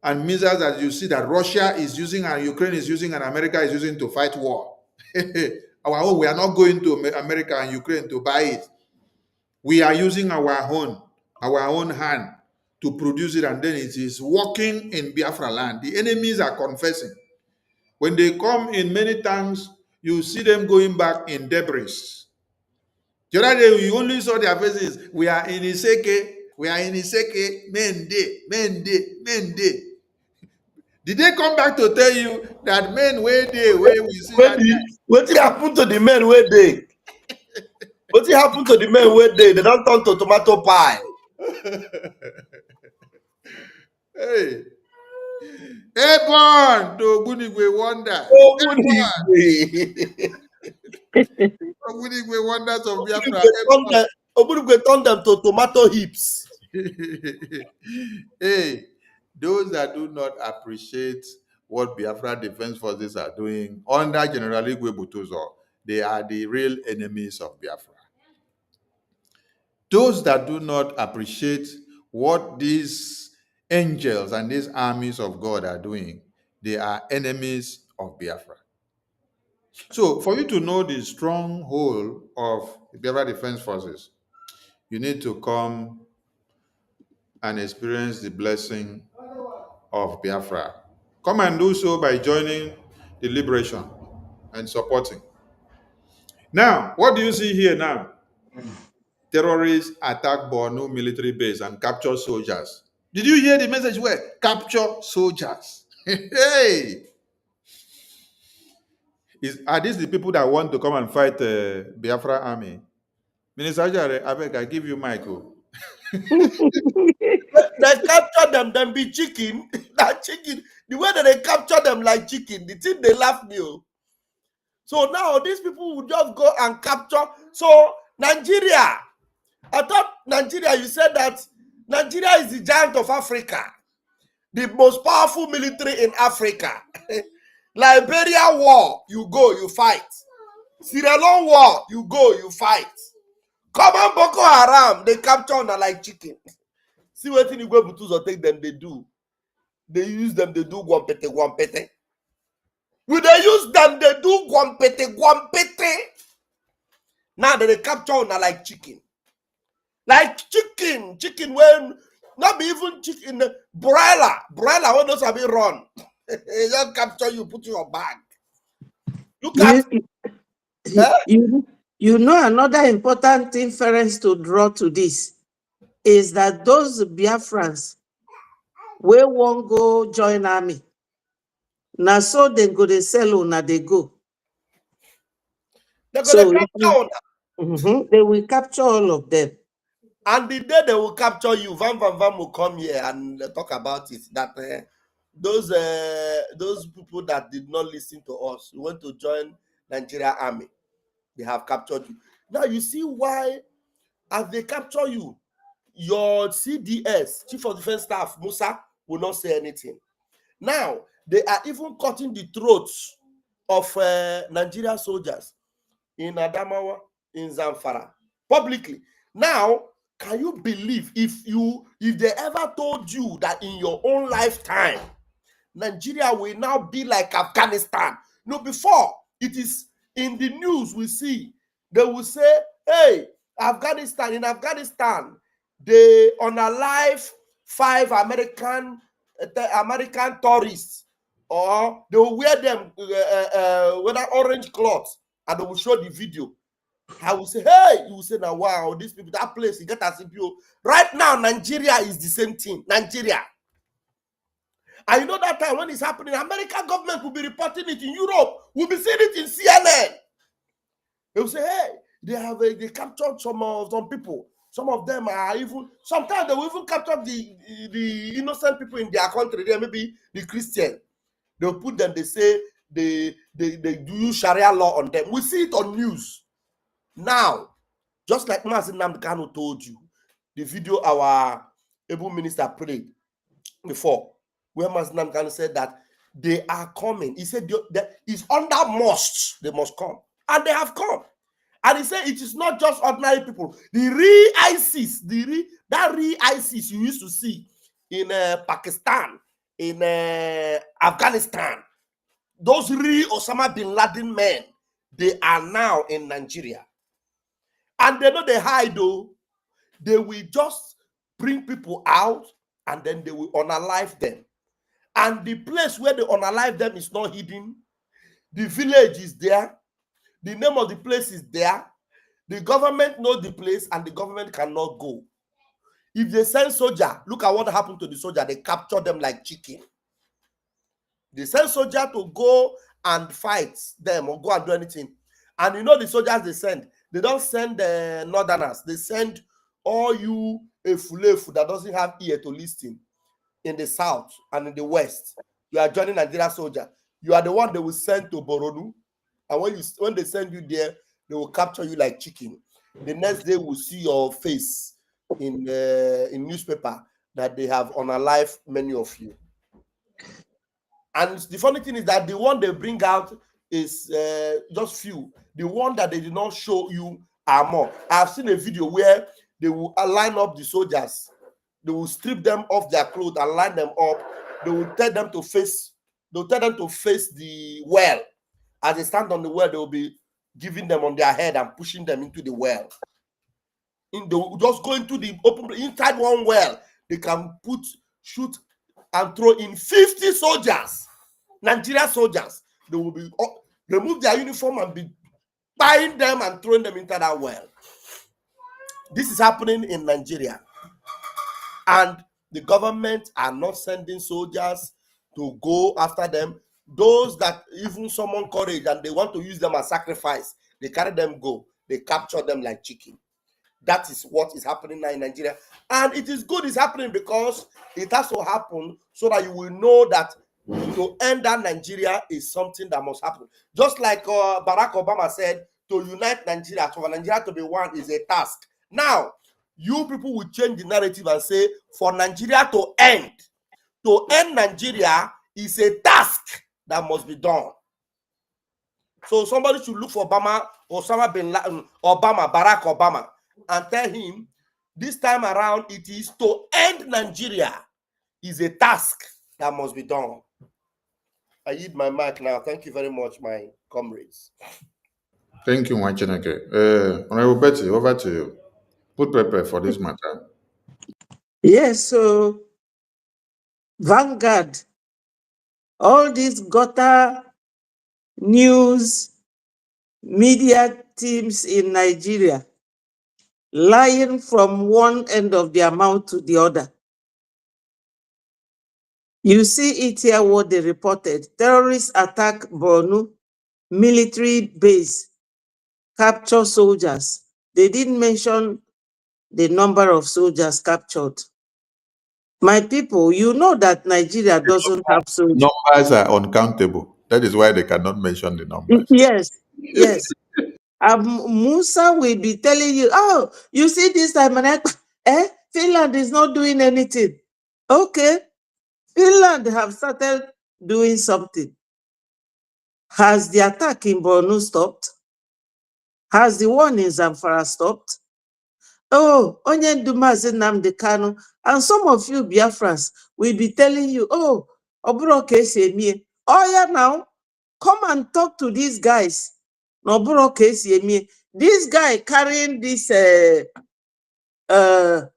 and missiles that you see that Russia is using and Ukraine is using and America is using to fight war. Our own, we are not going to America and Ukraine to buy it. We are using our own hand to produce it, and then it is working in Biafra land. The enemies are confessing. When they come in many times, you see them going back in debris. The other day, you only saw their faces. We are in Iseke, Mende. Did they come back to tell you that men where we see that What happened to the men where they? What happened to the men where they? They don't turn to tomato pie. Hey, airborne to Ogunigwe wonders. Oh, Ogunigwe wonders of Biafra. Ogunigwe turn them to tomato hips. Hey, those that do not appreciate what Biafra Defense Forces are doing under General Igwe Butuzo, they are the real enemies of Biafra. Those that do not appreciate what these angels and these armies of God are doing, they are enemies of Biafra. So, for you to know the stronghold of the Biafra Defense Forces, you need to come and experience the blessing of Biafra. Come and do so by joining the liberation and supporting. Now, what do you see here now? Terrorists attack Borno military base and capture soldiers. Did you hear the message where? Capture soldiers. Hey! Are these the people that want to come and fight Biafra army? Minister Ajare, Abeg, I give you Michael. They capture them, then be chicken. That chicken, the way that they capture them like chicken, the thing they laugh me. So now these people will just go and capture. So Nigeria, I thought Nigeria, you said that Nigeria is the giant of Africa, the most powerful military in Africa. Liberia war, you go, you fight. Sierra Leone war, you go, you fight. Come on, Boko Haram, they capture on like chicken. See what thing you go to take them, they do. They use them, they do guampete. Will they use them, they do guampete. Now they capture on like chicken. Like chicken when not be even chicken, broiler when those have been run. They just capture you, put in your bag. Look at you know another important inference to draw to this is that those Biafrans wey won't go join army. Now so they go they sell now they go. They're So gonna capture. they will capture all of them. And the day they will capture you, Van will come here and talk about it. That those people that did not listen to us, who went to join Nigeria army, they have captured you. Now you see why, as they capture you, your CDS, Chief of Defense Staff, Musa, will not say anything. Now they are even cutting the throats of Nigeria soldiers in Adamawa, in Zamfara, publicly. Now, can you believe if they ever told you that in your own lifetime, Nigeria will now be like Afghanistan? No, before it is in the news, we see they will say, hey, in Afghanistan, they unalive 5 American tourists, or they will wear them with an orange cloth, and they will show the video. I will say, hey, you will say, now, wow, these people, that place, you get as if you. Right now, Nigeria is the same thing. Nigeria. And you know that time when it's happening, American government will be reporting it in Europe. We'll be seeing it in CNN. They will say, hey, they captured some people. Some of them are even, sometimes they will even capture the innocent people in their country. They maybe the Christian. They'll put them, they say, they do Sharia law on them. We see it on news. Now, Just like Mazi Namdekano told you, the video our able minister played before, where Mazi Namdekano said that they are coming. He said that is under must, they must come. And they have come. And he said it is not just ordinary people. The real ISIS, that real ISIS you used to see in Pakistan, in Afghanistan, those real Osama bin Laden men, they are now in Nigeria. And they know they hide though. They will just bring people out and then they will unalive them. And the place where they unalive them is not hidden. The village is there. The name of the place is there. The government knows the place and the government cannot go. If they send soldier, look at what happened to the soldier. They capture them like chicken. They send soldier to go and fight them or go and do anything. And you know the soldiers they don't send the northerners. They send all you efulefu that doesn't have ear to listen in the south and in the west. You are joining Nigeria soldier. You are the one they will send to Boronu. And when they send you there, they will capture you like chicken. The next day we'll see your face in newspaper that they have unalive many of you. And the funny thing is that the one they bring out is just few. The one that they did not show you are more. I've seen a video where they will line up the soldiers. They will strip them off their clothes and line them up. They will tell them to face. They'll tell them to face the well. As they stand on the well, they will be giving them on their head and pushing them into the well. They will just go into the open inside one well. They can shoot and throw in 50 soldiers, Nigeria soldiers. They will be remove their uniform and be buying them and throwing them into that well. This is happening in Nigeria, and the government are not sending soldiers to go after them. Those that even summon courage and they want to use them as sacrifice, they carry them go. They capture them like chicken. That is what is happening now in Nigeria. And it is good it's happening because it has to happen so that you will know that to end that Nigeria is something that must happen. Just like Barack Obama said, to unite Nigeria, for Nigeria to be one is a task. Now, you people will change the narrative and say, for Nigeria to end Nigeria is a task that must be done. So somebody should look for Osama bin Laden, Barack Obama, and tell him this time around it is to end Nigeria is a task that must be done. I yield my mic now. Thank you very much, my comrades. Thank you, Mwachineke. Honorable Betty, over to you. Put prepare for this matter. Yes, so Vanguard, all these gutter news media teams in Nigeria lying from one end of their mouth to the other. You see it here what they reported. Terrorists attack Borno, military base, capture soldiers. They didn't mention the number of soldiers captured. My people, you know that Nigeria doesn't have soldiers. Numbers are uncountable. That is why they cannot mention the numbers. Yes, yes. Musa will be telling you, oh, you see this time, Finland is not doing anything. Okay, Finland have started doing something. Has the attack in Borno stopped? Has the one in Zamfara stopped? Oh, Onyendu Mazi Nnamdi Kanu, and some of you Biafrans will be telling you, oh, Oburoke Esiemie. Oh yeah, now, come and talk to these guys. Oburoke Esiemie. This guy carrying this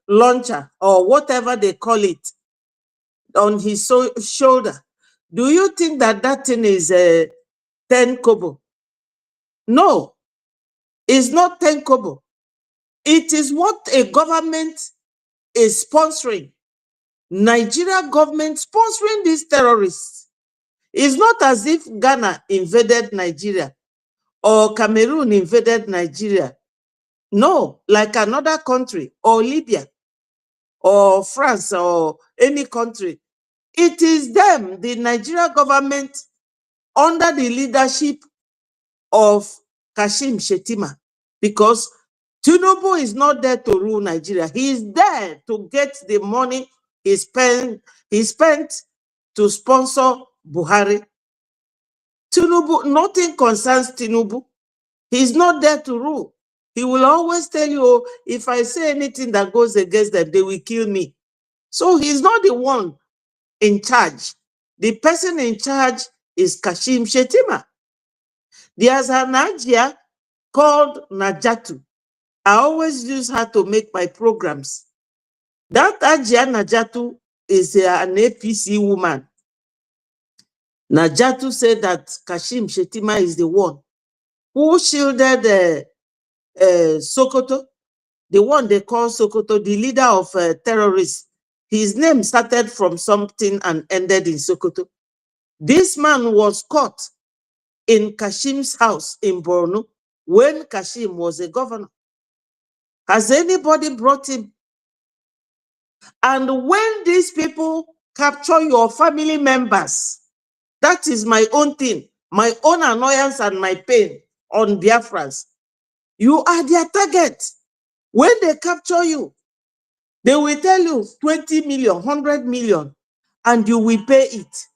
launcher or whatever they call it on his shoulder. Do you think that thing is 10 kobo? No, it's not 10 kobo. It is what a government is sponsoring. Nigeria government sponsoring these terrorists. It's not as if Ghana invaded Nigeria or Cameroon invaded Nigeria. No, like another country or Libya or France or any country. It is them, the Nigeria government, under the leadership of Kashim Shettima, because Tinubu is not there to rule Nigeria. He is there to get the money he spent to sponsor Buhari. Tinubu, nothing concerns Tinubu. He's not there to rule. He will always tell you, oh, if I say anything that goes against them, they will kill me. So he's not the one in charge. The person in charge is Kashim Shettima. There's an Ajia called Najatu. I always use her to make my programs. That Ajia Najatu is an APC woman. Najatu said that Kashim Shettima is the one who shielded Sokoto, the one they call Sokoto, the leader of terrorists. His name started from something and ended in Sokoto. This man was caught in Kashim's house in Borno when Kashim was a governor. Has anybody brought him? And when these people capture your family members, that is my own thing, my own annoyance and my pain on Biafrans. You are their target. When they capture you, they will tell you 20 million, 100 million, and you will pay it.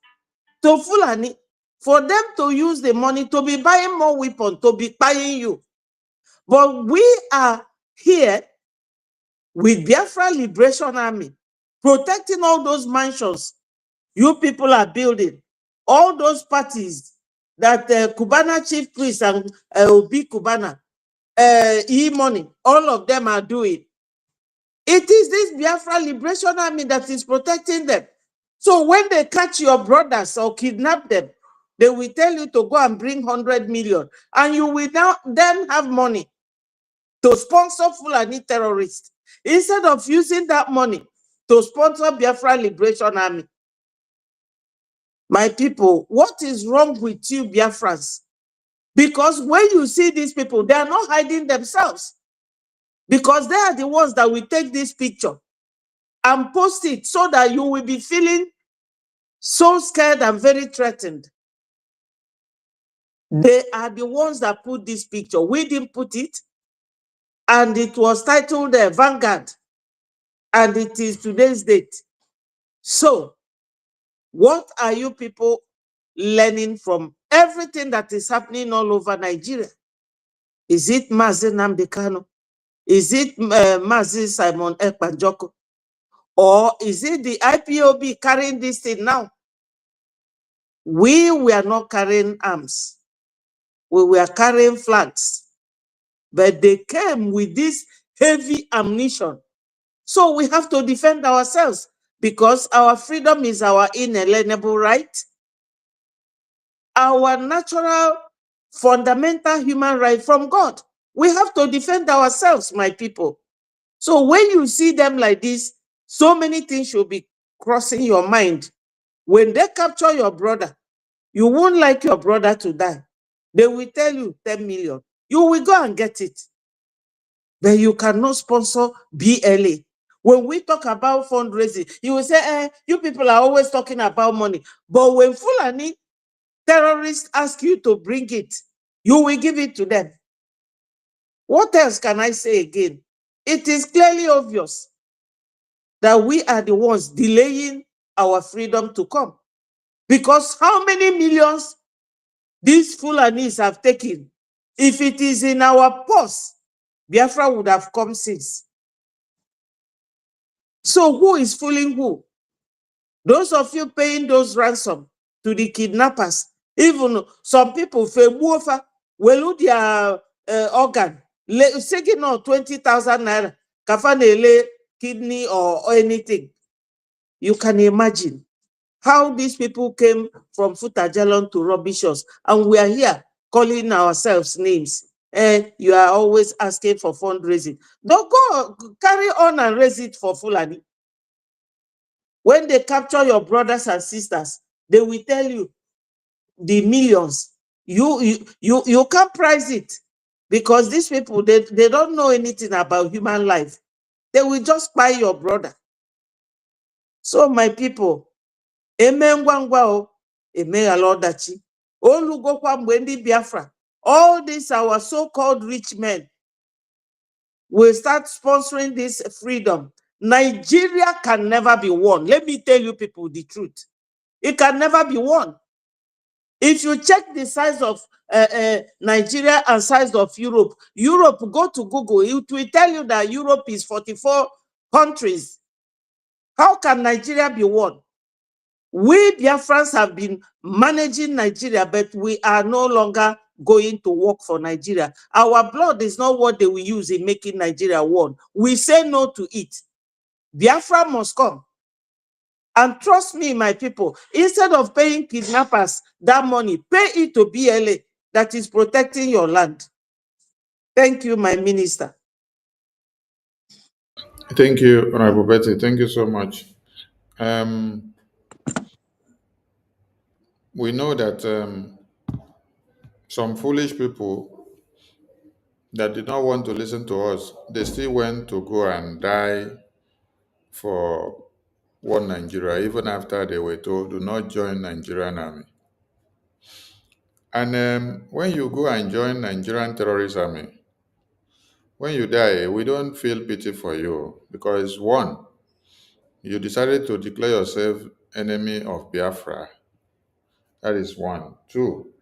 To Fulani, for them to use the money to be buying more weapons, to be buying you. But we are here with Biafra Liberation Army, protecting all those mansions you people are building, all those parties that Cubana Chief Priest and Obi Cubana, E-Money, all of them are doing. It is this Biafra Liberation Army that is protecting them. So when they catch your brothers or kidnap them, they will tell you to go and bring 100 million, and you will now then have money to sponsor Fulani terrorists instead of using that money to sponsor Biafra Liberation Army. My people, what is wrong with you, Biafrans? Because when you see these people, they are not hiding themselves. Because they are the ones that will take this picture and post it so that you will be feeling so scared and very threatened. They are the ones that put this picture. We didn't put it. And it was titled Vanguard. And it is today's date. So, what are you people learning from everything that is happening all over Nigeria? Is it Mazi Nnamdi Kanu? Is it Mazi Simon Ekpanjoko? Or is it the IPOB carrying this thing now? We were not carrying arms. We were carrying flags. But they came with this heavy ammunition. So we have to defend ourselves because our freedom is our inalienable right. Our natural, fundamental human right from God. We have to defend ourselves, my people. So when you see them like this, so many things should be crossing your mind. When they capture your brother, you won't like your brother to die. They will tell you 10 million. You will go and get it. But you cannot sponsor BLA. When we talk about fundraising, you will say, you people are always talking about money. But when Fulani terrorists ask you to bring it, you will give it to them. What else can I say again? It is clearly obvious that we are the ones delaying our freedom to come. Because how many millions these Fulanis have taken? If it is in our purse, Biafra would have come since. So who is fooling who? Those of you paying those ransom to the kidnappers, even some people will their organ, taking on 20,000 naira, kafanele, kidney or anything. You can imagine how these people came from Futajalon to Robishos, and we are here calling ourselves names. You are always asking for fundraising. Don't go carry on and raise it for Fulani. When they capture your brothers and sisters, they will tell you the millions. You can't price it because these people, they don't know anything about human life. They will just buy your brother. So my people, Emengwangwao, Emegalodachi, Olugokwa Mwendi Biafra, all these our so-called rich men, will start sponsoring this freedom, Nigeria can never be won. Let me tell you people the truth. It can never be won. If you check the size of Nigeria and size of Europe, go to Google, it will tell you that Europe is 44 countries. How can Nigeria be won? We Biafrans have been managing Nigeria, but we are no longer going to work for Nigeria. Our blood is not what they will use in making Nigeria one. We say no to it. Biafra must come. And trust me, my people, instead of paying kidnappers that money, pay it to BLA that is protecting your land. Thank you, my minister. Thank you, Honorable Betty. Thank you so much. We know that some foolish people that did not want to listen to us, they still went to go and die for one Nigeria, even after they were told, do not join Nigerian army. And when you go and join Nigerian terrorist army, when you die, we don't feel pity for you because one, you decided to declare yourself enemy of Biafra. That is one. Two,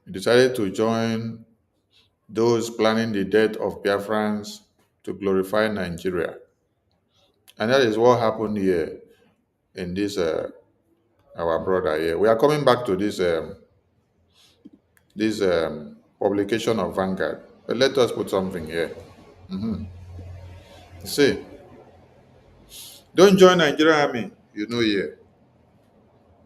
you decided to join those planning the death of Biafrans to glorify Nigeria. And that is what happened here in this, our brother here. We are coming back to this publication of Vanguard. But let us put something here. See, don't join Nigerian army, you know here.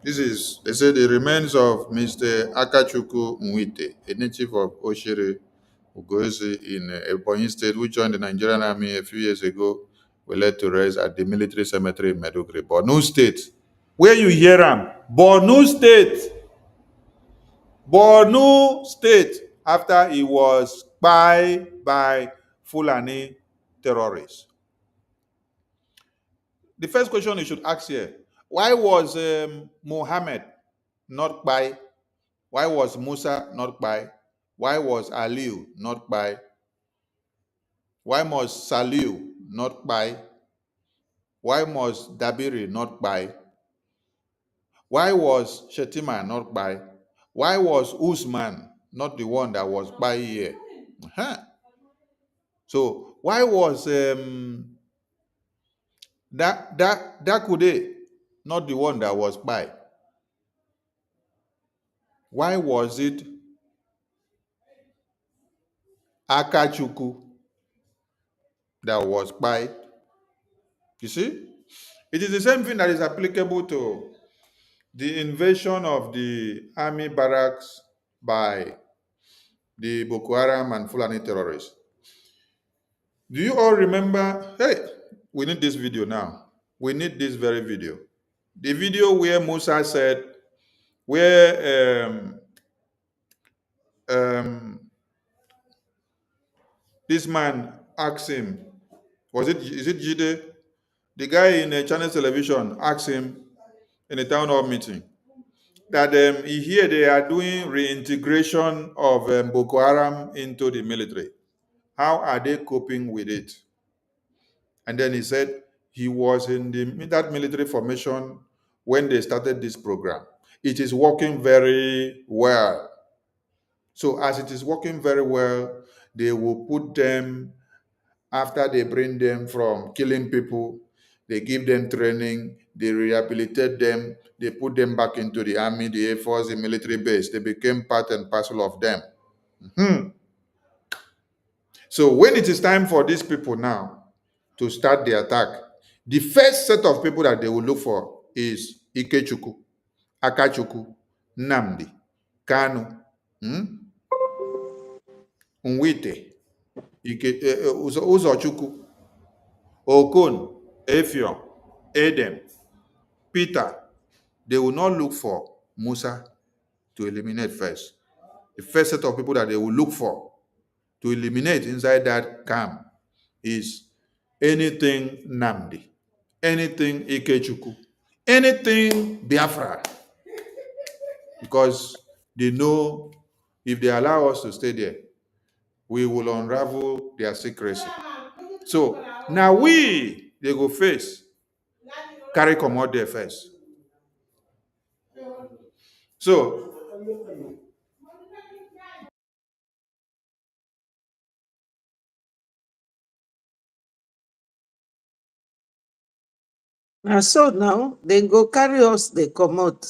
This is, they say, the remains of Mr. Akachuku Nwite, a native of Oshere, Ugozi in Ebonyi State, who joined the Nigerian army a few years ago, were laid to rest at the military cemetery in Meduguri, Borno State. Where you hear him? Borno State. Borno State, after he was spied by Fulani terrorists. The first question you should ask here, why was Muhammad not by? Why was Musa not by? Why was Aliu not by? Why must Saliu not by? Why must Dabiri not by? Why was Shetima not by? Why was Usman not the one that was by here? So why was Dakude not the one that was by? Why was it Akachuku that was by? You see, it is the same thing that is applicable to the invasion of the army barracks by the Boko Haram and Fulani terrorists. Do you all remember? Hey, we need this video now. We need this very video. The video where Musa said, where this man asked him, is it Jide? The guy in a channel television asked him in a town hall meeting that he hear they are doing reintegration of Boko Haram into the military. How are they coping with it? And then he said he was in that military formation when they started this program. It is working very well. So as it is working very well, they will put them, after they bring them from killing people, they give them training, they rehabilitate them, they put them back into the army, the Air Force, the military base. They became part and parcel of them. So when it is time for these people now to start the attack, the first set of people that they will look for is Ikechukwu, Akachukwu, Nnamdi, Kanu, Nwite, Uzochukwu, Okon, Effiong, Edem, Peter. They will not look for Musa to eliminate first. The first set of people that they will look for to eliminate inside that camp is anything Nnamdi, anything Ikechukwu, anything Biafra. Because they know if they allow us to stay there, we will unravel their secrecy. So now they go face, carry comot there first. So Now, so now, they go carry us, they come out.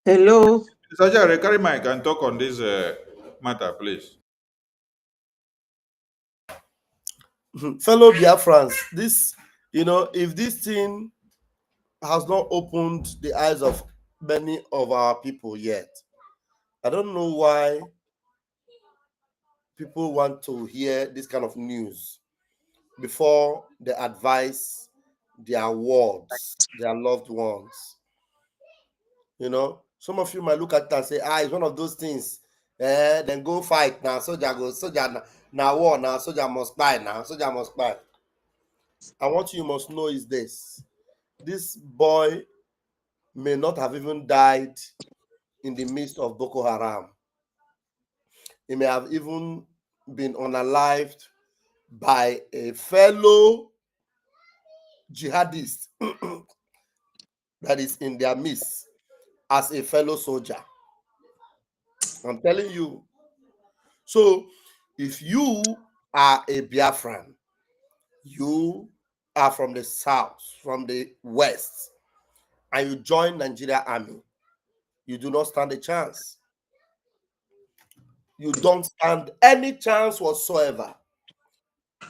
Hello? Mr. Jare, carry mic and talk on this matter, please. Fellow Biafrans, this, if this thing has not opened the eyes of many of our people yet, I don't know why people want to hear this kind of news before they advise their wards, their loved ones. Some of you might look at it and say, it's one of those things. Then go fight now. Soldier now war now. Soldier must buy now. Soldier must buy. And what you must know is this boy may not have even died in the midst of Boko Haram. He may have even been unalived by a fellow jihadist that is in their midst as a fellow soldier. I'm telling you. So, if you are a Biafran, you are from the south, from the west, and you join Nigeria Army, you do not stand a chance. You don't stand any chance whatsoever.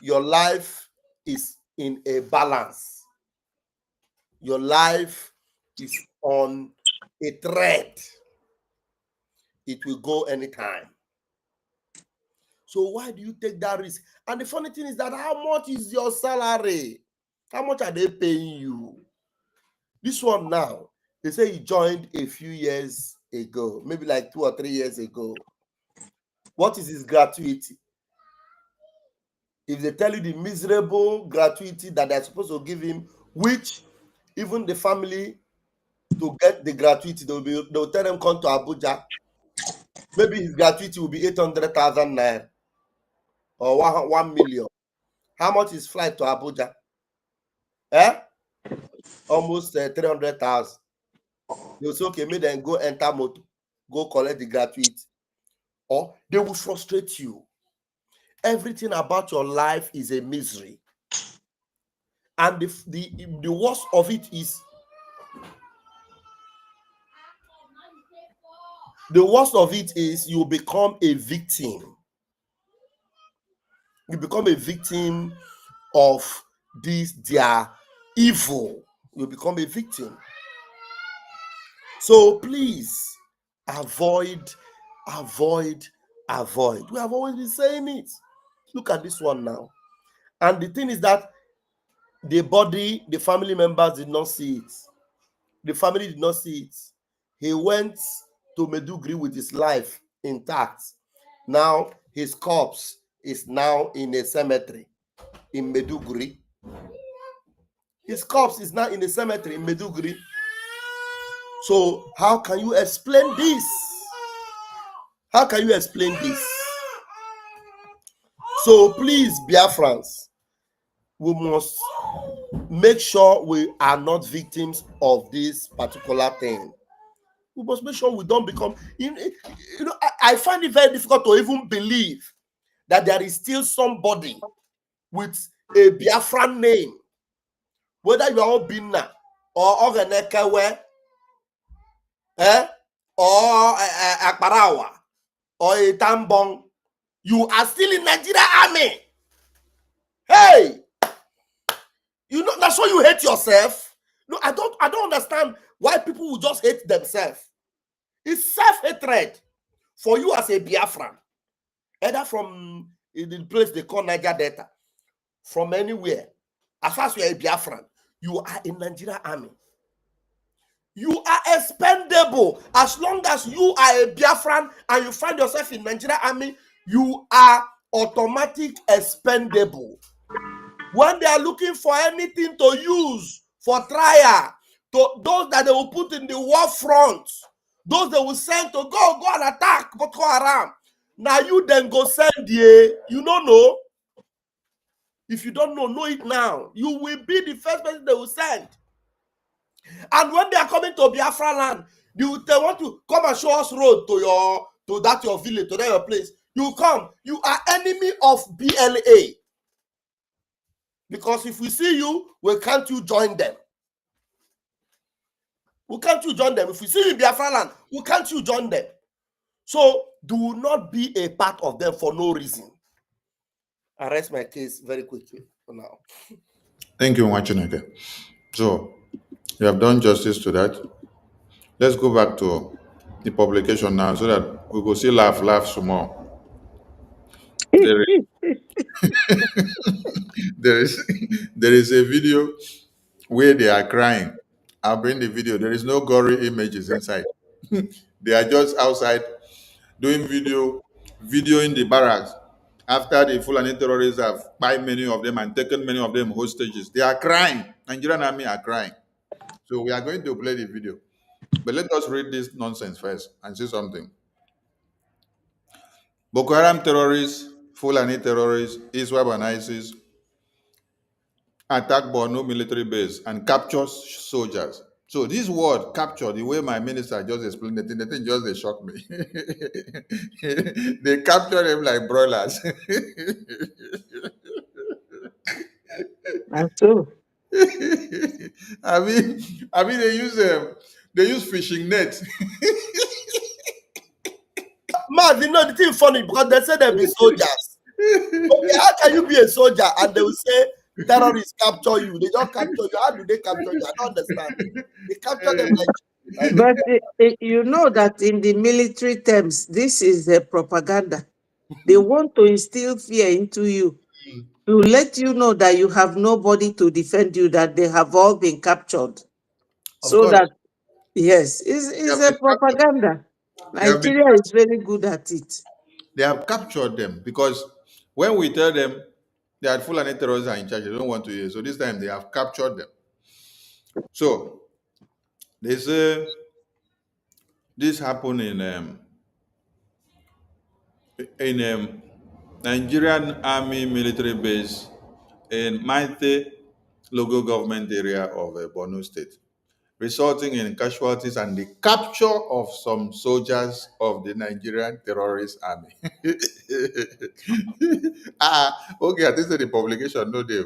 Your life is in a balance. Your life is on a thread. It will go anytime. So why do you take that risk? And the funny thing is that how much is your salary? How much are they paying you? This one now, they say he joined a few years ago, maybe like 2 or 3 years ago. What is his gratuity? If they tell you the miserable gratuity that they're supposed to give him, which even the family, to get the gratuity, they'll tell them come to Abuja. Maybe his gratuity will be 800,000 naira or 1 million. How much is flight to Abuja? Almost 300,000. They'll say, okay, maybe then go enter motor, go collect the gratuity. Or they will frustrate you. Everything about your life is a misery. And the worst of it is, you become a victim. You become a victim of their evil. You become a victim. So please avoid. We have always been saying it. Look at this one now. And the thing is that the family members did not see it. The family did not see it. He went to Medugri with his life intact. Now his corpse is now in a cemetery in Medugri. His corpse is now in a cemetery in Medugri. So how can you explain this? How can you explain this? So please, Biafrans, we must make sure we are not victims of this particular thing. We must make sure we don't become, I find it very difficult to even believe that there is still somebody with a Biafran name, whether you are Obinna or Ogenekewe, or Akparawa or a Tambong, you are still in Nigeria Army. Hey, that's why you hate yourself. No, I don't understand why people will just hate themselves. It's self-hatred for you as a Biafran, either from the place they call Niger Delta, from anywhere. As far as you are a Biafran, you are in Nigeria Army. You are expendable. As long as you are a Biafran and you find yourself in Nigeria Army, you are automatic expendable. When they are looking for anything to use for trial to those that they will put in the war front, those they will send to go and attack Boko Haram. Now you then go send the, you don't know. If you don't know it now. You will be the first person they will send. And when they are coming to Biafraland, they want to come and show us road to your village, to that your place. You come, you are enemy of BLA. Because if we see you, can't you join them? Can't you join them? If we see you in Biafraland, can't you join them? So do not be a part of them for no reason. I rest my case very quickly for now. Thank you, Mwachineke. So, you have done justice to that. Let's go back to the publication now so that we will see laugh some more. There is, there is, there is a video where they are crying. I'll bring the video. There is no gory images inside. They are just outside doing videoing the barracks after the Fulani terrorists have by many of them and taken many of them hostages. They are crying. Nigerian army are crying. So we are going to play the video. But let us read this nonsense first and see something. Boko Haram terrorists, Fulani terrorists, ISWAP and ISIS attack Borno military base and capture soldiers. So this word capture, the way my minister just explained it, the thing just they shocked me. They capture them like broilers. And so, I mean they use fishing nets. Man, you know the thing funny because they say they be soldiers. Okay, how can you be a soldier and they will say terrorists capture you? They don't capture you. How do they capture you? I don't understand. They capture them like but you know that in the military terms, this is a propaganda. They want to instill fear into you to let you know that you have nobody to defend you, that they have all been captured. Of So course, that, yes, they it's have a been captured. propaganda. They have been Nigeria is very good at it. They have captured them because when we tell them that Fulani terrorists are in charge, they don't want to hear. So this time they have captured them. So they say this happened in Nigerian Army military base in Maite local government area of Borno State, resulting in casualties and the capture of some soldiers of the Nigerian terrorist army. Okay, I think the publication, no deal.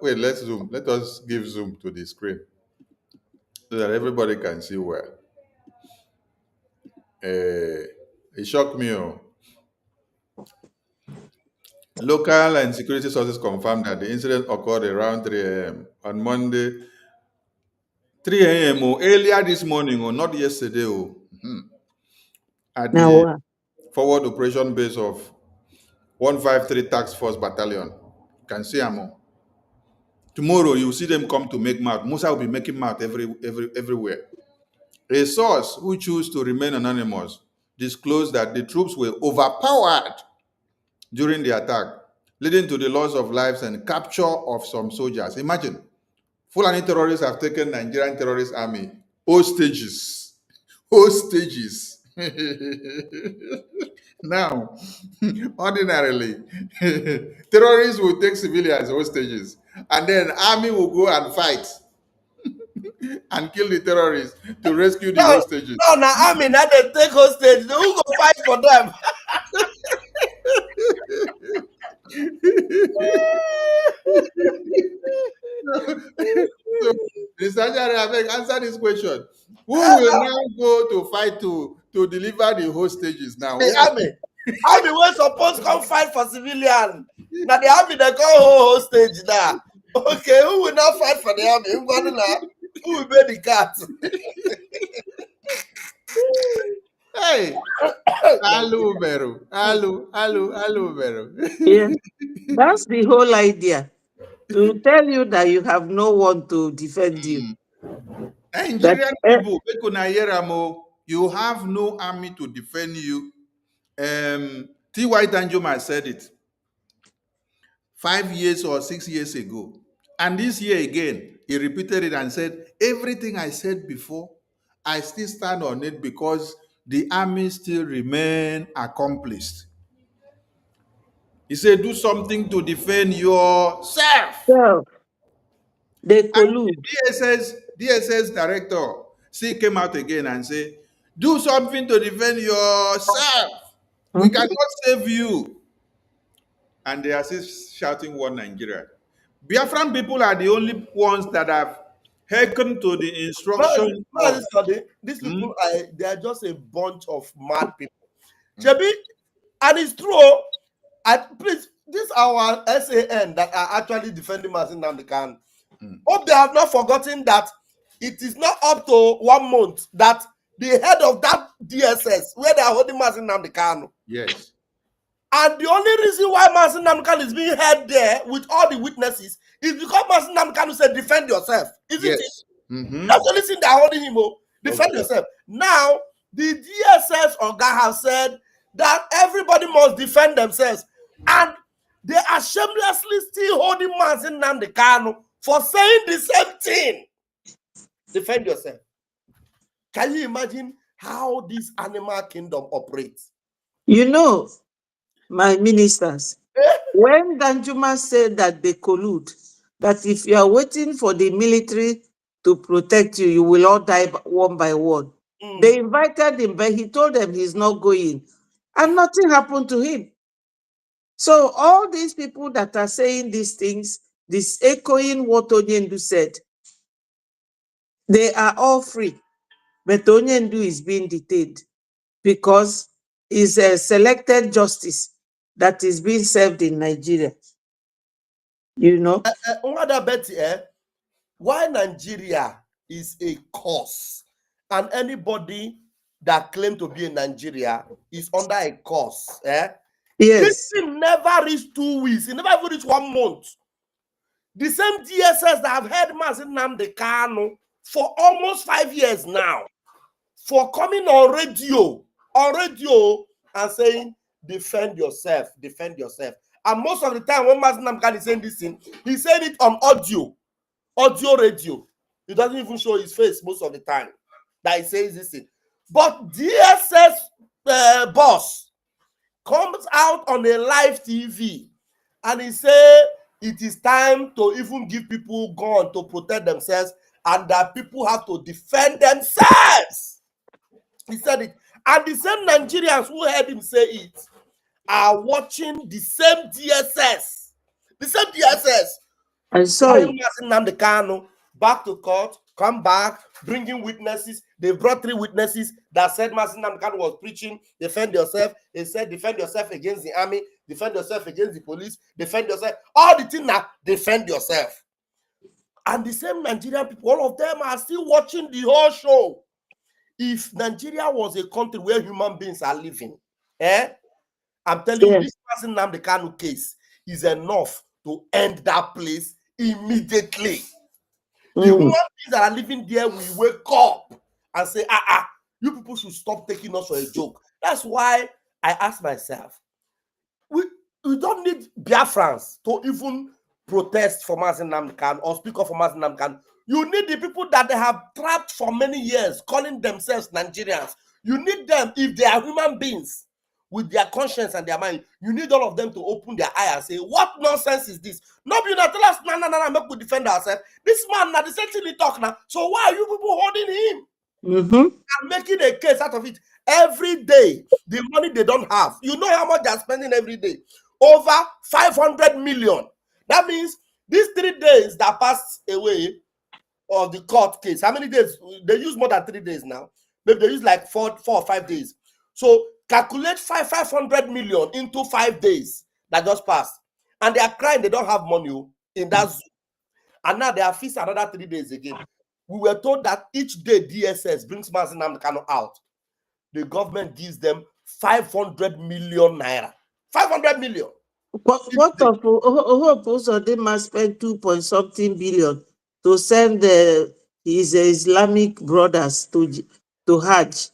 Wait, let's zoom. Let us give zoom to the screen so that everybody can see well. It shocked me. Local and security sources confirmed that the incident occurred around 3 a.m. on Monday, 3 a.m. Earlier this morning, not yesterday, at the Now, forward operation base of 153 Task Force Battalion. You can see them. Tomorrow, you will see them come to make mouth. Musa will be making mouth everywhere. A source who chose to remain anonymous disclosed that the troops were overpowered during the attack, leading to the loss of lives and capture of some soldiers. Imagine, Fulani terrorists have taken Nigerian terrorist army hostages. Hostages. Now, ordinarily, terrorists will take civilians hostages, and then army will go and fight and kill the terrorists to rescue the hostages. no, now I mean that they take hostage. Who go fight for them? So, Mr. Ajare, abeg, answer this question. Who will now go to fight to deliver the hostages now? The army was supposed to come fight for civilian. Now the army they go hostage now. Okay, who will not fight for the army? Who will be the cat? Hey, Alu Beru, Alu Beru. yeah, that's the whole idea. To tell you that you have no one to defend you. Nigerian people, you have no army to defend you. T.Y. Danjuma said it 5 years or 6 years ago. And this year again, he repeated it and said, everything I said before, I still stand on it because the army still remain accomplished. He said, do something to defend yourself. Well, they And collude. DSS director still came out again and said, do something to defend yourself. We Mhm. cannot save you. And they are still shouting one Nigeria. Biafran people are the only ones that have hearkened to the instruction of. These Hmm? people they are just a bunch of mad people. Chebi, and it's true. Please, this our SAN that are actually defending Mazin Namdekan. Hope they have not forgotten that it is not up to 1 month that the head of that DSS, where they are holding Mazin Namdekan. Yes. And the only reason why Mazin Namdekan is being held there with all the witnesses is because Mazin Namdekan said, defend yourself. Isn't it? Yes. Mm-hmm. That's the only thing they are holding him. Defend yourself. Now, the DSS Oga have said that everybody must defend themselves. And they are shamelessly still holding Mazin Namdekan for saying the same thing. Defend yourself. Can you imagine how this animal kingdom operates? You know, my ministers, when Danjuma said that they collude, that if you are waiting for the military to protect you, you will all die one by one. They invited him, but he told them he's not going. And nothing happened to him. So all these people that are saying these things, this echoing what Onyendu said, they are all free. But Onyendu is being detained because he's a selected justice that is being served in Nigeria. You know? Betty, why Nigeria is a curse, and anybody that claim to be in Nigeria is under a curse. This Yes. thing never reached 2 weeks. It never even reached 1 month. The same DSS that have had Mazin Nnamdi Kanu for almost 5 years now, for coming on radio and saying, defend yourself. And most of the time when Mazin Nnamdi Kanu is saying this thing, he's saying it on audio radio. He doesn't even show his face most of the time that he says this thing. But DSS boss comes out on a live TV and he say it is time to even give people gun to protect themselves and that people have to defend themselves. He said it. And the same Nigerians who heard him say it are watching the same DSS. The same DSS. I saw it. Nnamdi Kanu back to court, come back, bringing witnesses. They brought 3 witnesses that said Mazin Nnamdi Kanu was preaching, defend yourself. They said, defend yourself against the army, defend yourself against the police, defend yourself. All the things now, defend yourself. And the same Nigerian people, all of them are still watching the whole show. If Nigeria was a country where human beings are living, I'm telling you, this Mazin Nnamdi Kanu case is enough to end that place immediately. The human beings that are living there will wake up and say, you people should stop taking us for a joke. That's why I ask myself, we don't need Biafrans to even protest for Mazin Nnamdi Kanu or speak up for Mazin Nnamdi Kanu. You need the people that they have trapped for many years, calling themselves Nigerians. You need them if they are human beings with their conscience and their mind. You need all of them to open their eye and say, what nonsense is this? Nobody tell us, no, make we defend ourselves. This man, now the same thing he talk now. So why are you people holding him? And making a case out of it every day? The money they don't have. You know how much they're spending every day? Over 500 million. That means these 3 days that passed away of the court case, how many days? They use more than 3 days now. Maybe they use like 4 or 5 days. So calculate 500 million into 5 days that just passed. And they are crying they don't have money in that zoo. And now they are feasting another 3 days again. We were told that each day DSS brings Mazin Nnamdi Kanu out, the government gives them 500 million naira. 500 million. What of Hope also they must spend 2 point something billion to send his Islamic brothers to Hajj,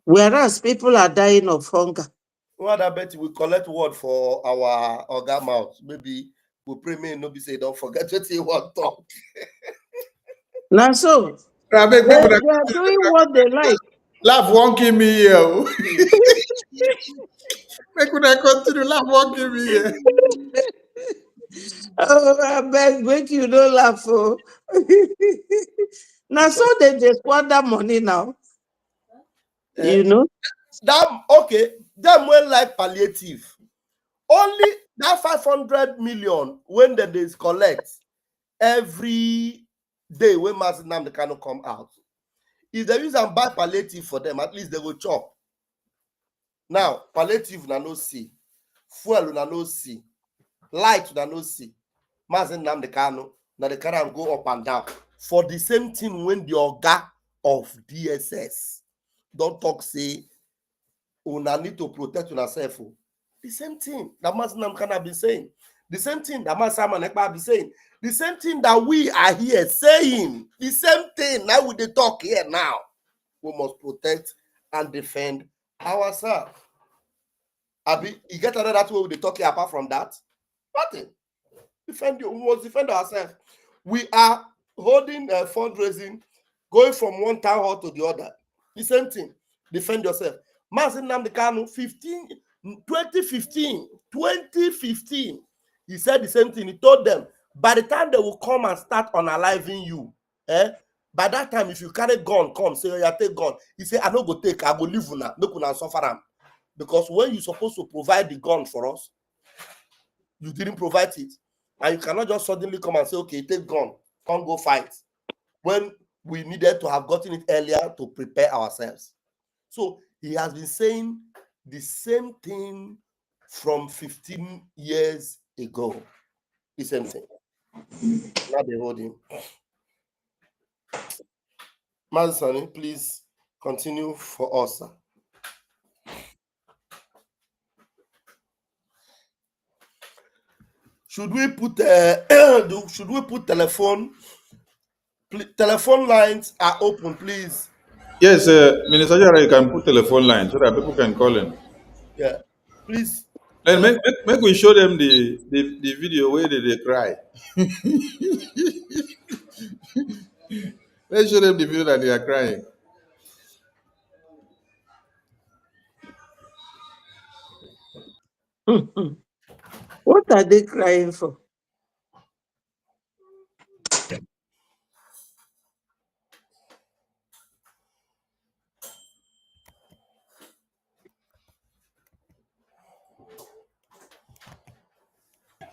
whereas people are dying of hunger. Well, I bet we collect word for our Oga mouth. Maybe We pray may no be say don't forget what you want talk. Now so Abeg, they are doing what they like. laugh won't kill me here. Oh. Make una continue, laugh won't kill me here. Oh, I beg, make you don't laugh. Oh. Now so they squander money now. You know? That okay, them will like palliative. Only that 500 million when they collect every day when Master Nnamdi Kanu come out. If they use and buy palliative for them, at least they will chop. Now, palliative na no see, fuel na no see, light na no see. Master Nnamdi Kanu, na the carry am go up and down. For the same thing when the Oga of DSS don't talk say una need to protect yourself. The same thing that Master Nnamdi Kanu have been saying. The same thing that Master Simon Ekpa have been saying. The same thing that we are here saying. The same thing now we dey talk here now. We must protect and defend ourselves. Abi, you get another way we dey talk here apart from that? Nothing. We must defend ourselves. We are holding a fundraising, going from one town hall to the other. The same thing. Defend yourself. Mazi Nnamdi Kanu, 2015, he said the same thing. He told them, by the time they will come and start unaliving you, by that time, if you carry gun, come, say, you take gun. He said, I no go take, I go leave una, make una suffer am. Because when you're supposed to provide the gun for us, you didn't provide it. And you cannot just suddenly come and say, okay, take gun, come go fight. When we needed to have gotten it earlier to prepare ourselves. So he has been saying the same thing from 15 years ago. The same thing. Now they hold him. Mansani, please continue for us, sir. Should we put telephone? Telephone lines are open, please. Yes, Minister Jara, you can put telephone line so that people can call in. Yeah, please. Then make we show them the video where they cry. Let's show them the video that they are crying. What are they crying for?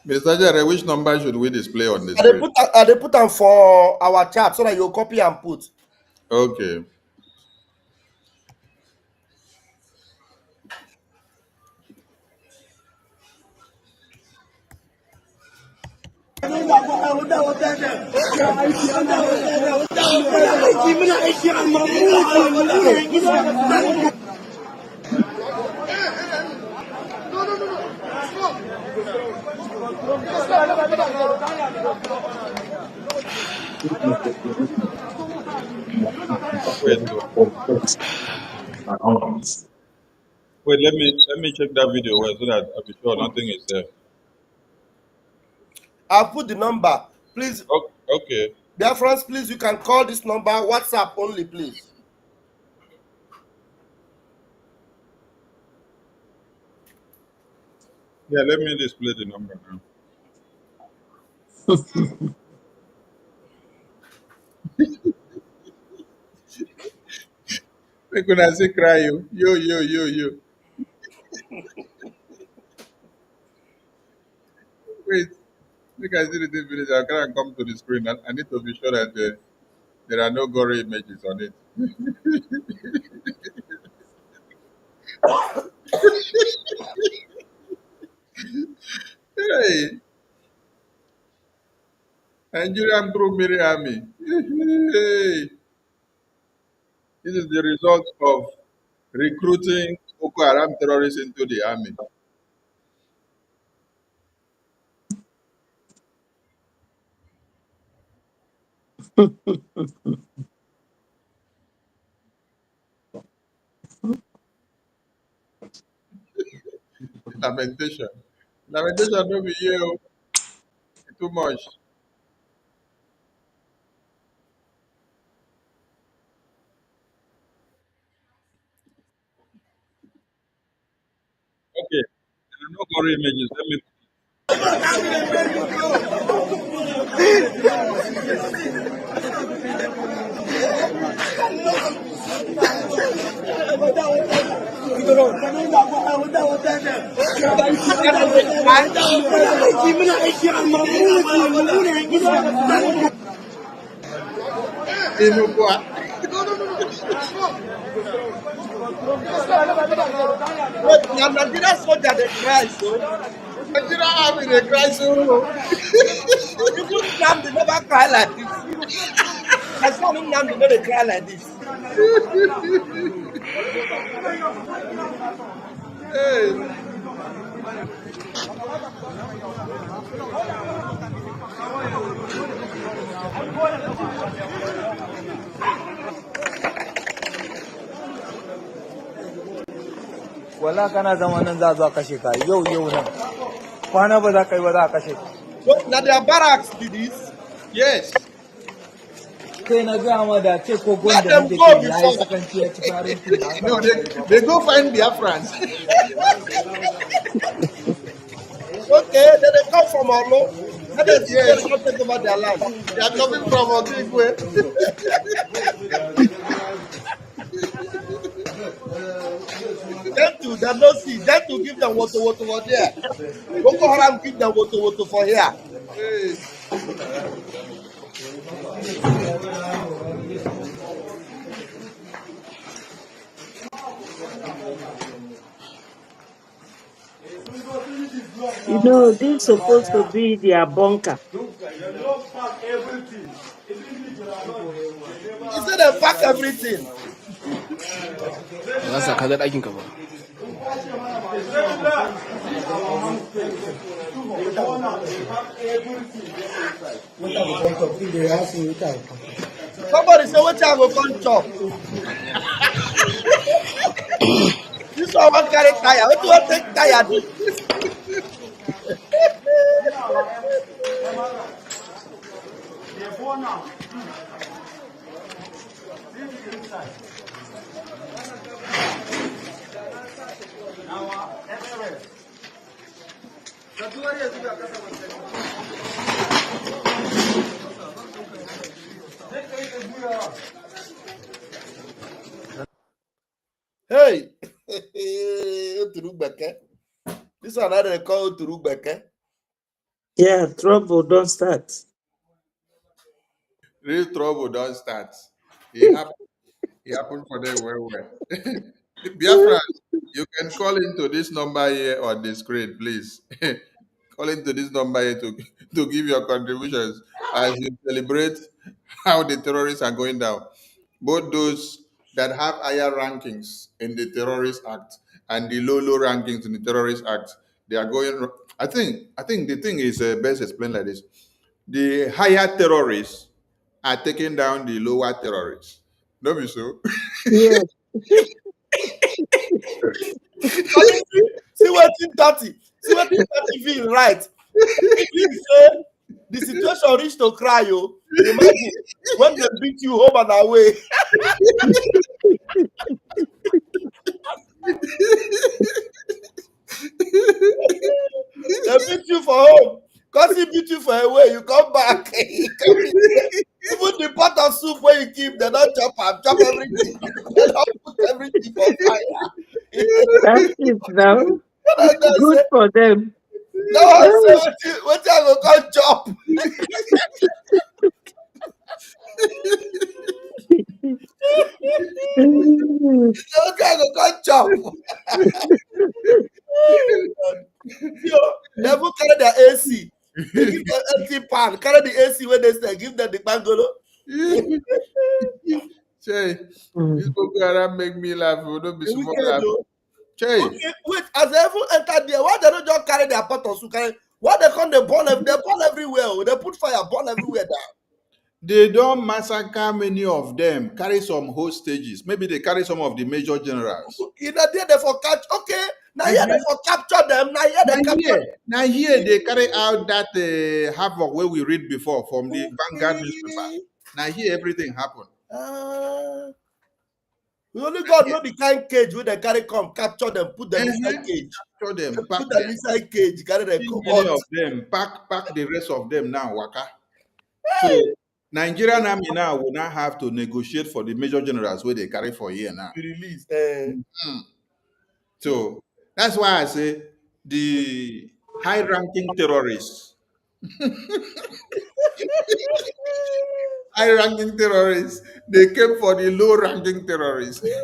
Mr. Jare, which number should we display on the They screen? put them for our chat so that you copy and put. Okay. Wait, let me check that video well so that I'll be sure nothing is there. I'll put the number. Please, Okay. dear friends, please, you can call this number. WhatsApp only, please. Yeah, let me display the number now. Make una see cry you. Yo. Wait, make I see the video. I can't come to the screen. I need to be sure that there are no gory images on it. Hey, Nigerian Group Miri Army. Hey, this is the result of recruiting Boko Haram terrorists into the army. Lamentation. Lamentation don't be here. Too much. Okay. No worry images. Let me. Inukwa. Wait, now Nigerian soldier they cry so. Nigeria having a crisis. Even Nnamdi never cry like this. My son Nnamdi never cry like this. Hey. wala kana zama nan za a zo a kashe ka yau nan kwana ba za ka yi ba za a kashe ka So now their barracks did this. Yes. kai na gaya ma da ce ko Let gwanda them da go ke ya yi before. sakanci ya ci farin tuka No, they go find Biafrans. Okay, then they come from Olo. Let them see Yes. them not take over their land. They are coming from Okigwe. Them to them no see. Them to give them water for there. Boko Haram give them water for here. Hey. You know, this is supposed to be their bunker. He said they pack everything. Za sa kaga ɗakin ka ba. Somebody say what I go come chop. This one want carry tire. What do you take tire do? Hey, Oturugbeke. This one they call Oturugbeke. Yeah, trouble don't start. Real trouble don't start. It happened for them well. Biafra, you can call into this number here on the screen, please. Call into this number here to give your contributions as you celebrate how the terrorists are going down. Both those that have higher rankings in the terrorist act and the low rankings in the terrorist act, they are going. I think the thing is best explained like this: the higher terrorists are taking down the lower terrorists. Don't be so. Yes. See what in 30. See what in 30 feel right. If you say the situation reach to cry, you imagine when they beat you home and away. They beat you for home. Because he beat you for away, you come back. You come in. Even the pot of soup where you keep, they don't chop everything. They don't put everything for fire. That's it now. And I Good say, for them. no one say what I go come chop. No guy go come chop. Yo, they will carry their AC. They give them empty pan, carry the AC when they say, give them the bangolo. Che, this Boko Haram make me laugh. Oh, don't be The small weekend laugh. though. Che, Okay, wait, as they even enter there, why they don't just carry their pot of soup? Why they come they burn everywhere? Oh, they put fire, burn everywhere down. They don't massacre many of them, carry some hostages. Maybe they carry some of the major generals. You know, they for catch. Okay, now here they for capture them. Now here they capture. Now here they carry out that havoc where we read before from the Vanguard newspaper. Now here everything happened. Only God know the kind cage where they carry come capture them, put them inside cage. Capture them, pack Put them inside cage, carry them come many out. of them, pack the rest of them now, waka. So Nigerian army now will now have to negotiate for the major generals where they carry for here now. Be released. So that's why I say the high-ranking terrorists, high-ranking terrorists, they came for the low-ranking terrorists. This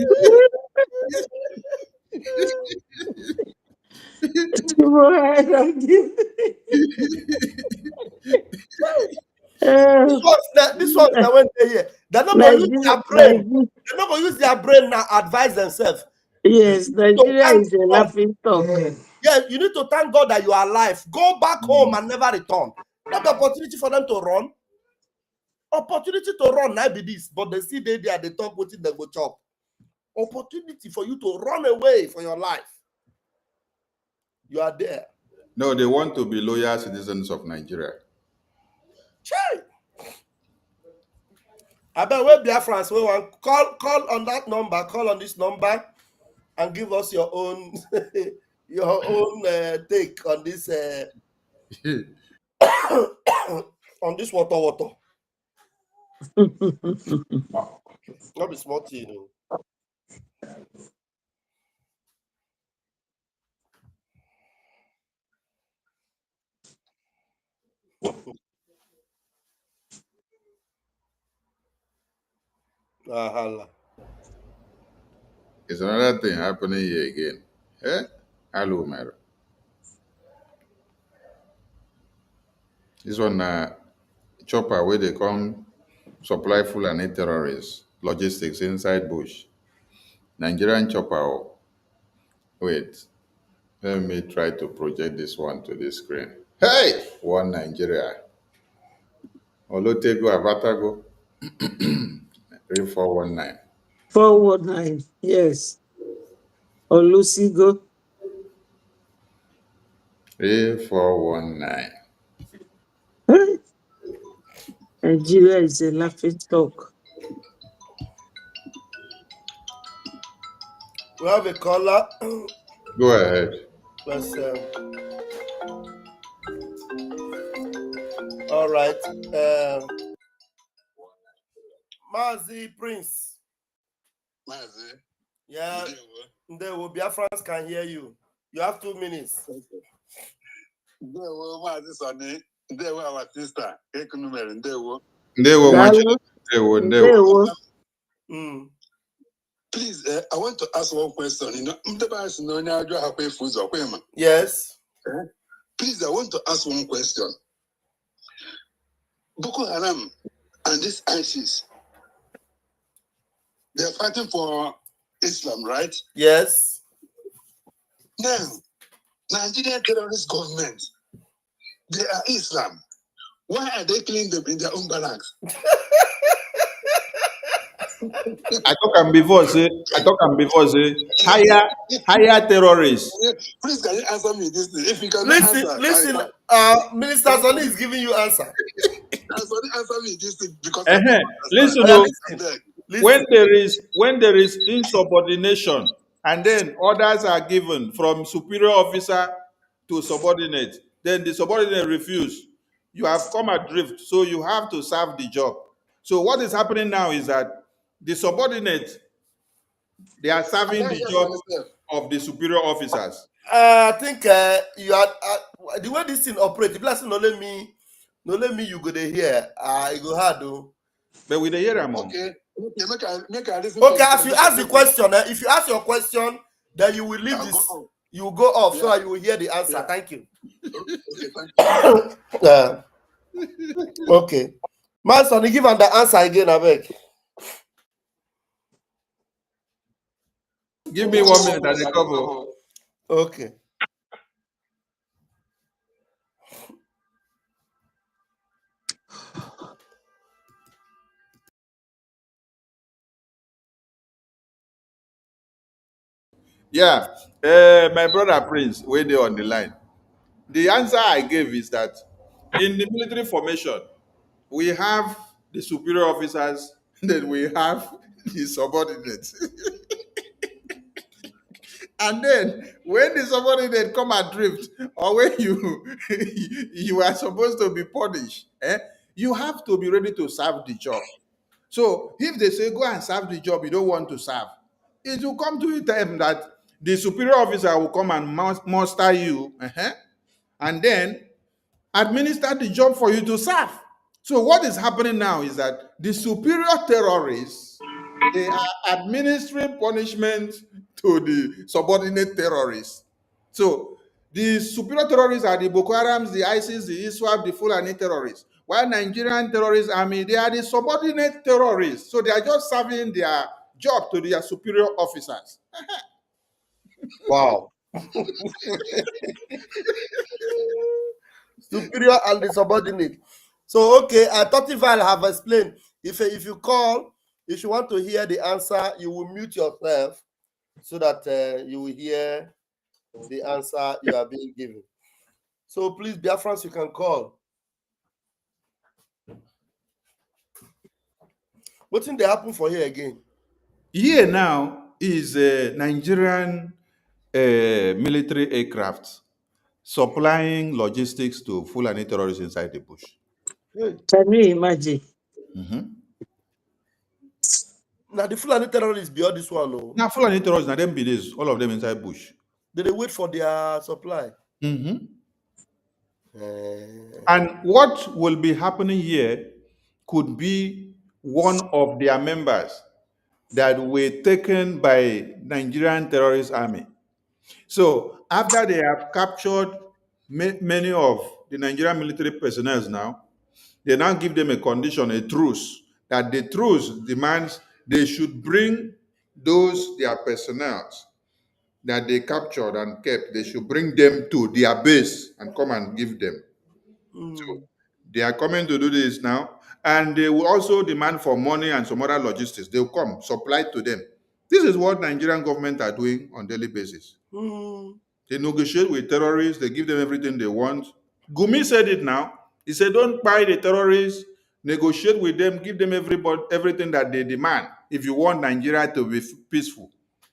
one's now when they here. They're not going to use their brain. They're not going to use their brain now advise themselves. Yes, Nigeria is a laughing stock. Yeah, you need to thank God that you are alive. Go back home and never return. Not the opportunity for them to run. Opportunity to run, now be this, but they see they there, they talk what they go chop. Opportunity for you to run away for your life. You are there. No, they want to be loyal citizens of Nigeria. Chai. I bet we Biafrans, we want call on that number, call on this number, and give us your own take on this on this water. Not be small thing, you know. It's another thing happening here again. Hello, Mary. This one chopper where they come supply Fulani terrorists, logistics inside bush. Nigerian chopper. Oh. Wait, let me try to project this one to the screen. Hey, one Nigeria. Olotego Avatago 3419. 419, yes. Olusigo. 3419. Nigeria is a laughing stock. We have a caller. Go ahead. Let's, all right. Mazi Prince. Mazi. Yeah. Biafrans can hear you. You have 2 minutes. Mazi Sonny. Our sister. Please, I want to ask one question. Yes. Please, I want to ask one question. Boko Haram and this ISIS, they're fighting for Islam, right? Yes. Now, Nigerian terrorist government, they are Islam. Why are they killing them in their own barracks? I talk and before say higher terrorists. Please, can you answer me this thing? If you can listen, Minister Sonny is giving you answer. Answer me this thing because listen. When there is insubordination and then orders are given from superior officer to subordinate, then the subordinate refuse. You have come adrift, so you have to serve the job. So what is happening now is that the subordinate, they are serving the job of the superior officers. I think you are the way this thing operates. If last no let me, you go there here. It go hard though. But with the hear Okay. Okay, if you ask the question, if you ask your question, then you will leave this. You will go off so you will hear the answer. Yeah. Thank you. Okay, thank you. Okay. Master, give him the answer again, I beg. Give me 1 minute as a cover. Okay. Yeah, my brother Prince, where they on the line. The answer I gave is that in the military formation, we have the superior officers, then we have the subordinates. And then when the subordinate come adrift, or when you you are supposed to be punished, you have to be ready to serve the job. So if they say go and serve the job you don't want to serve, it will come to a time that the superior officer will come and muster you, and then administer the job for you to serve. So what is happening now is that the superior terrorists, they are administering punishment to the subordinate terrorists. So the superior terrorists are the Boko Harams, the ISIS, the ISWAP, the Fulani terrorists. While Nigerian terrorist army, they are the subordinate terrorists. So they are just serving their job to their superior officers. Wow. Superior and the subordinate. So, okay, I thought if I have explained, if you call, if you want to hear the answer, you will mute yourself so that you will hear the answer you are being given. So, please, Biafrans, you can call. What thing they happen for here again? Here now is a Nigerian military aircraft supplying logistics to Fulani terrorists inside the bush. Hey. Can you imagine? Now, the Fulani terrorists beyond this one, no? Now, Fulani terrorists, now them be this, all of them inside bush. They wait for their supply. And what will be happening here could be one of their members that were taken by Nigerian terrorist army. So after they have captured many of the Nigerian military personnel now, they now give them a condition, a truce, that the truce demands they should bring those their personnel that they captured and kept, they should bring them to their base and come and give them. So they are coming to do this now, and they will also demand for money and some other logistics. They will come, supply to them. This is what Nigerian government are doing on daily basis. They negotiate with terrorists, they give them everything they want. Gumi said it now. He said, don't buy the terrorists, negotiate with them, give them everything that they demand if you want Nigeria to be peaceful.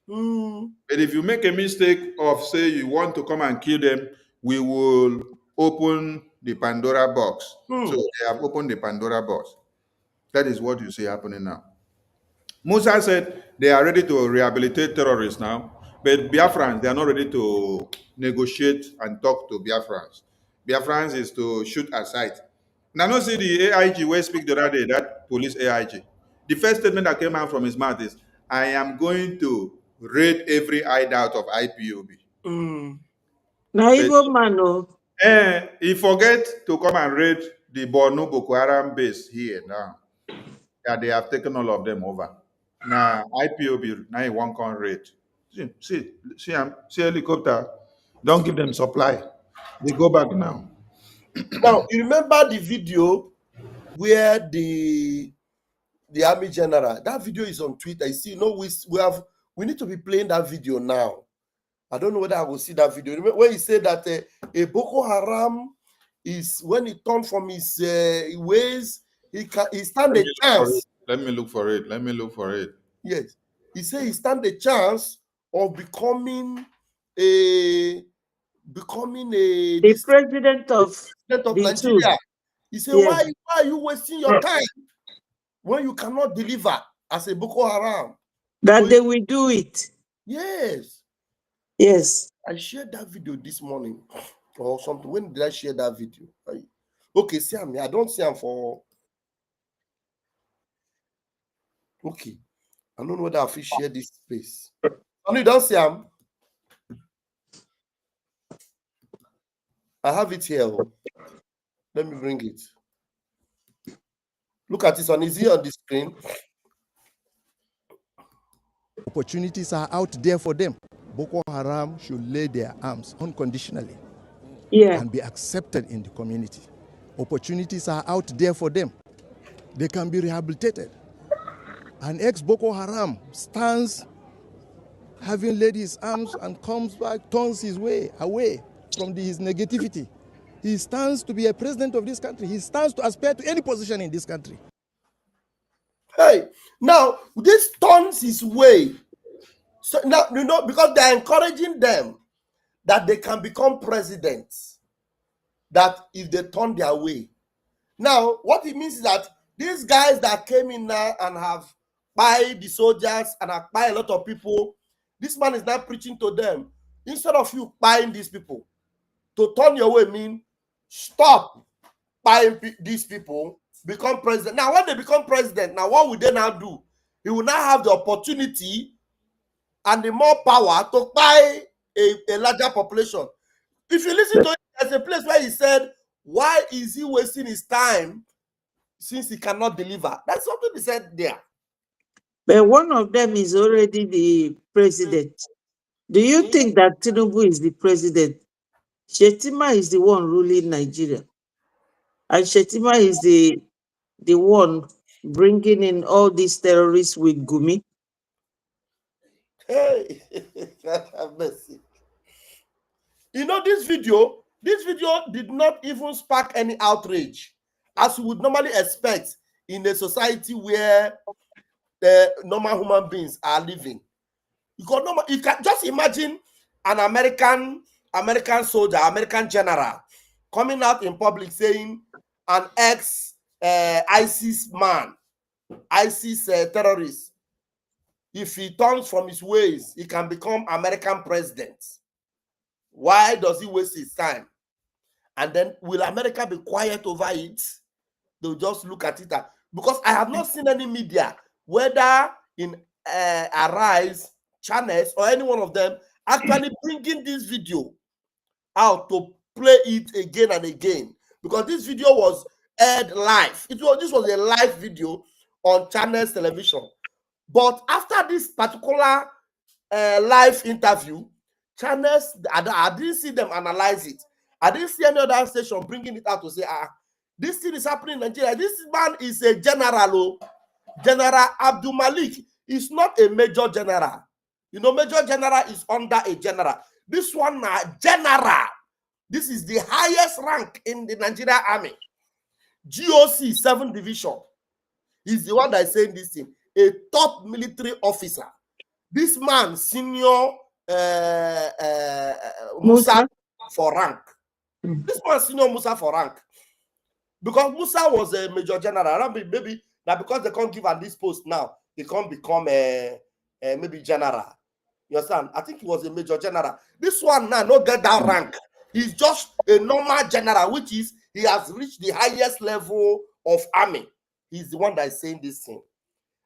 But if you make a mistake of, say, you want to come and kill them, we will open the Pandora box. So they have opened the Pandora box. That is what you see happening now. Musa said they are ready to rehabilitate terrorists now, but Biafrans, they are not ready to negotiate and talk to Biafrans. Biafrans is to shoot aside. Now, not see the AIG where speak the other day, that police AIG. The first statement that came out from his mouth is, I am going to raid every hideout of IPOB. Now, even man, He forget to come and raid the Borno Boko Haram base here now. That they have taken all of them over. Now IPOB now he won't come raid. See helicopter. Don't give them supply. They go back now. Now you remember the video where the army general, that video is on Twitter. You see, we need to be playing that video now. I don't know whether I will see that video. Remember when he said that a Boko Haram is, when he turned from his ways, he stand a chance. Let me look for it. Yes, he said he stand a chance of becoming the president of Nigeria. He said, why are you wasting your time when you cannot deliver as a Boko Haram? That they will do it. Yes. Yes. I shared that video this morning or something. When did I share that video? Okay, see him. I don't see him for. Okay. I don't know whether I will share this space. You don't see him. I have it here. Let me bring it. Look at this one. Is he on the screen? Opportunities are out there for them. Boko Haram should lay their arms unconditionally and be accepted in the community. Opportunities are out there for them. They can be rehabilitated. An ex-Boko Haram stands having laid his arms and comes back, turns his way away from his negativity. He stands to be a president of this country. He stands to aspire to any position in this country. Hey, now this turns his way. So now, you know, because they're encouraging them that they can become presidents, that if they turn their way. Now, what it means is that these guys that came in now and have buy the soldiers and have buy a lot of people, this man is now preaching to them. Instead of you buying these people, to turn your way mean stop buying these people, become president. Now, when they become president, now what will they now do? He will now have the opportunity and the more power to buy a larger population. If you listen to it, there's a place where he said, why is he wasting his time since he cannot deliver? That's something he said there. But one of them is already the president. Do you think that Tinubu is the president? Shetima is the one ruling Nigeria. And Shetima is the one bringing in all these terrorists with Gumi. Hey, have mercy. You know, this video did not even spark any outrage, as you would normally expect in a society where the normal human beings are living. You can just imagine an American soldier, American general, coming out in public saying an ex-ISIS man, ISIS terrorist, if he turns from his ways, he can become American president. Why does he waste his time? And then will America be quiet over it? They'll just look at it. Because I have not seen any media, whether in Arise, Channels, or any one of them, actually bringing this video out to play it again and again. Because this video was aired live. This was a live video on Channels television. But after this particular live interview, Channels, I didn't see them analyze it. I didn't see any other station bringing it out to say, this thing is happening in Nigeria. This man is a general. General Abdul Malik is not a major general. You know, major general is under a general. This one, general. This is the highest rank in the Nigerian army. GOC 7th Division. He's the one that is saying this thing. A top military officer. This man, senior Musa for rank. This man, senior Musa for rank. Because Musa was a major general. Maybe that because they can't give at this post now, they can't become maybe general. You understand? I think he was a major general. This one now, not get that rank. He's just a normal general, which is he has reached the highest level of army. He's the one that is saying this thing.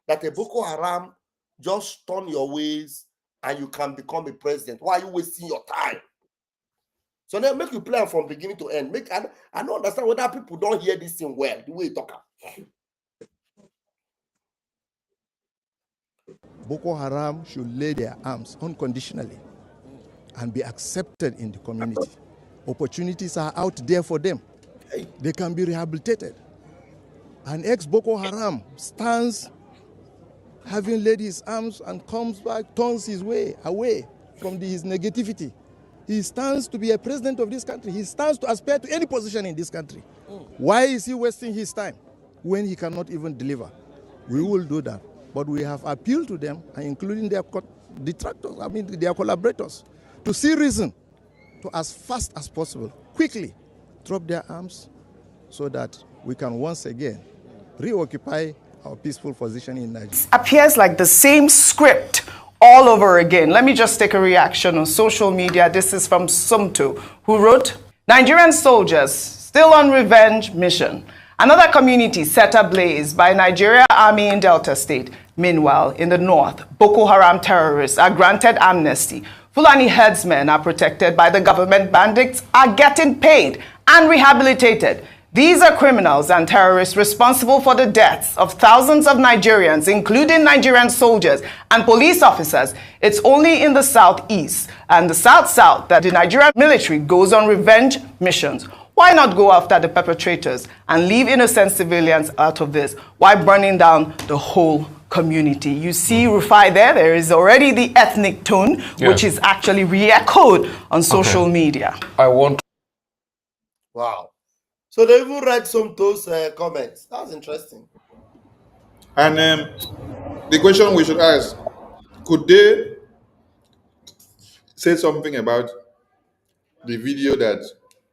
That a Boko Haram just turn your ways and you can become a president. Why are you wasting your time? So then make you plan from beginning to end. I don't understand whether people don't hear this thing well, the way you talk. Boko Haram should lay their arms unconditionally and be accepted in the community. Opportunities are out there for them. They can be rehabilitated. An ex-Boko Haram stands having laid his arms and comes back, turns his way away from his negativity. He stands to be a president of this country. He stands to aspire to any position in this country. Why is he wasting his time when he cannot even deliver? We will do that. But we have appealed to them, including their detractors, their collaborators, to see reason to, as fast as possible, quickly drop their arms so that we can once again reoccupy our peaceful position in Nigeria. Appears like the same script all over again. Let me just take a reaction on social media. This is from Sumto, who wrote, Nigerian soldiers still on revenge mission. Another community set ablaze by Nigeria Army in Delta State. Meanwhile, in the north, Boko Haram terrorists are granted amnesty. Fulani headsmen are protected by the government. Bandits are getting paid and rehabilitated. These are criminals and terrorists responsible for the deaths of thousands of Nigerians, including Nigerian soldiers and police officers. It's only in the southeast and the south-south that the Nigerian military goes on revenge missions. Why not go after the perpetrators and leave innocent civilians out of this? Why burning down the whole community. You see Rufai there, there is already the ethnic tone, which is actually re-echoed on social media. I want. Wow. So they even read some of those comments. That's interesting. And the question we should ask, could they say something about the video that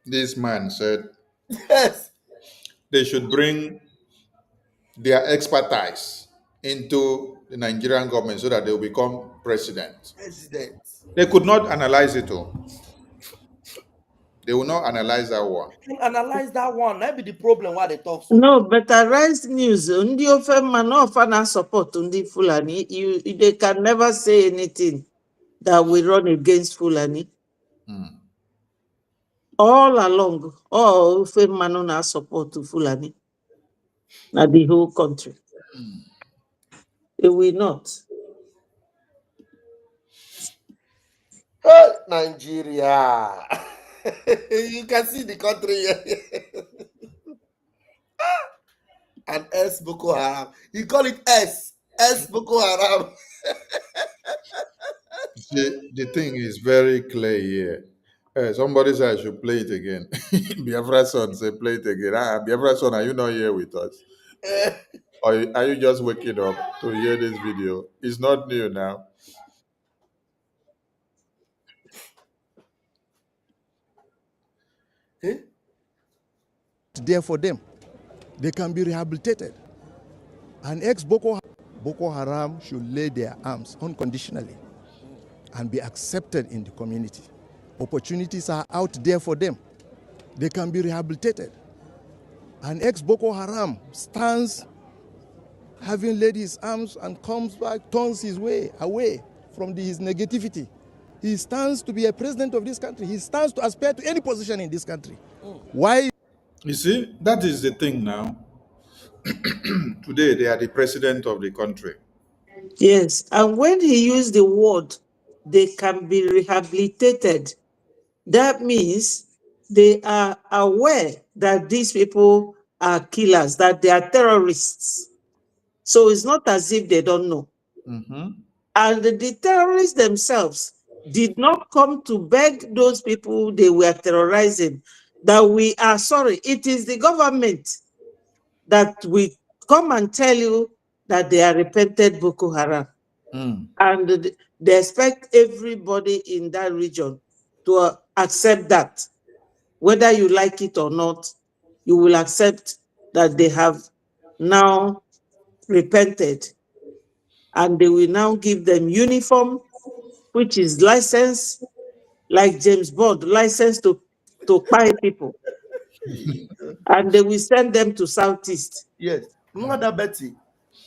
this man said Yes. they should bring their expertise into the Nigerian government so that they will become president? President. They could not analyze it all. They will not analyze that one. Analyze that one. That be the problem why they talk so. No, but arise news. Ndi ofe man ofana support Ndi Fulani. They can never say anything that we run against Fulani. All along, all ofe man na support to Fulani. Now the whole country. They will not. Nigeria. You can see the country. And S Boko Haram. You call it S Boko Haram. The thing is very clear here. Somebody said I should play it again. Biafra son say play it again. Biafra son, are you not here with us? Or are you just waking up to hear this video? It's not new now. There for them. They can be rehabilitated. An Boko Haram should lay their arms unconditionally and be accepted in the community. Opportunities are out there for them. They can be rehabilitated. An ex-Boko Haram stands having laid his arms and comes back, turns his way away from his negativity. He stands to be a president of this country. He stands to aspire to any position in this country. Why? You see, that is the thing now. Today, they are the president of the country. Yes, and when he used the word, they can be rehabilitated, that means they are aware that these people are killers, that they are terrorists. So it's not as if they don't know. And the terrorists themselves did not come to beg those people they were terrorizing that we are sorry. It is the government that will come and tell you that they are repented Boko Haram. And they expect everybody in that region to accept that. Whether you like it or not, you will accept that they have now repented. And they will now give them uniform, which is licensed, like James Bond, licensed to buy people. And they will send them to Southeast. Yes. Mother Betty,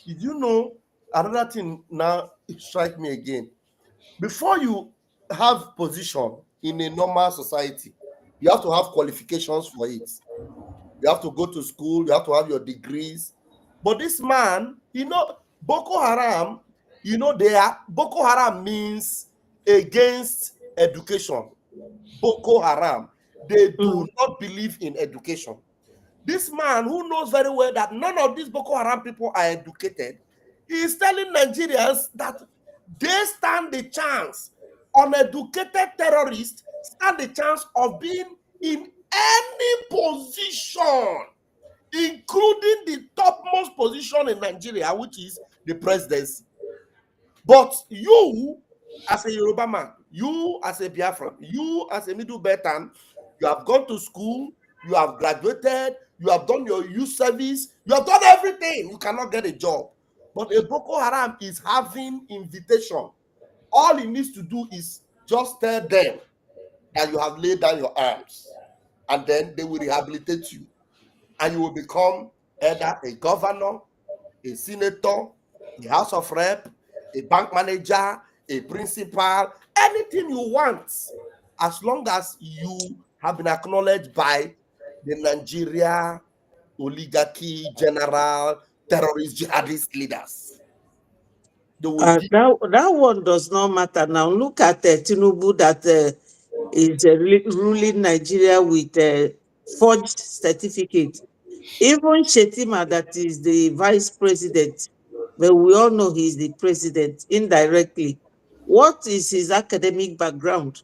did you know another thing now strike me again? Before you have position in a normal society, you have to have qualifications for it. You have to go to school, you have to have your degrees. But this man, Boko Haram, Boko Haram means against education. Boko Haram, they do not believe in education. This man who knows very well that none of these Boko Haram people are educated, he is telling Nigerians that they stand the chance, uneducated terrorists stand the chance of being in any position, including the topmost position in Nigeria, which is the presidency. But you, as a Yoruba man, you as a Biafran, you as a Middle Beltan, you have gone to school, you have graduated, you have done your youth service, you have done everything. You cannot get a job. But a Boko Haram is having invitation. All he needs to do is just tell them that you have laid down your arms, and then they will rehabilitate you. And you will become either a governor, a senator, a house of rep, a bank manager, a principal, anything you want, as long as you have been acknowledged by the Nigeria oligarchy, general, terrorist, jihadist leaders. That one does not matter. Now look at Tinubu that is ruling Nigeria with a forged certificate. Even Shetima, that is the vice president, but we all know he's the president indirectly. What is his academic background?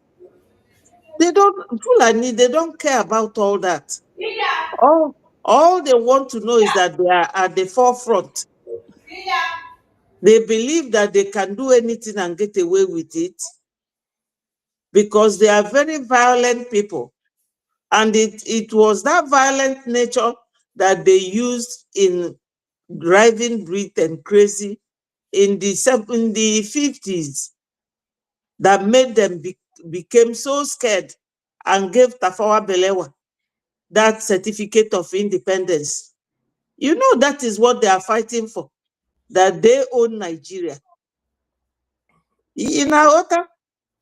They don't care about all that. All they want to know is that they are at the forefront. They believe that they can do anything and get away with it because they are very violent people. And it was that violent nature that they used in driving Britain crazy in the 50s that made them became so scared and gave Tafawa Balewa that certificate of independence. You know, that is what they are fighting for, that they own Nigeria. In our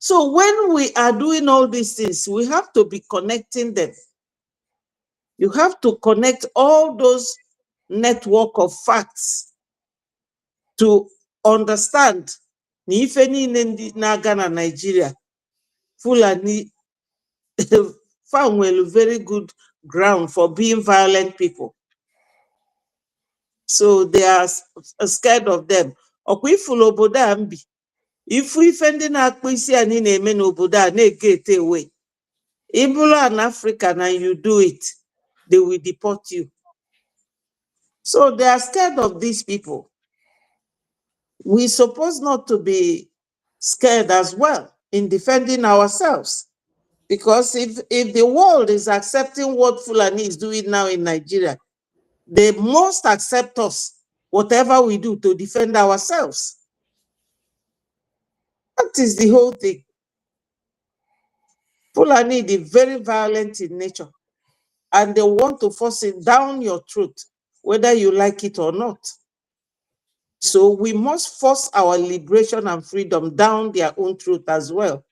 so when we are doing all these things, we have to be connecting them. You have to connect all those network of facts to understand if any naga na Nigeria, Fulani found well very good ground for being violent people. So they are scared of them. Okwifulu obodo ambi. If we ndị na-akpụ isi anyị na-eme n'obodo a na-egete away. If you are an African and you do it, they will deport you. So they are scared of these people. We're supposed not to be scared as well in defending ourselves. Because if the world is accepting what Fulani is doing now in Nigeria, they must accept us, whatever we do to defend ourselves. That is the whole thing. Fulani is very violent in nature, and they want to force it down your throat, whether you like it or not. So we must force our liberation and freedom down their own throat as well.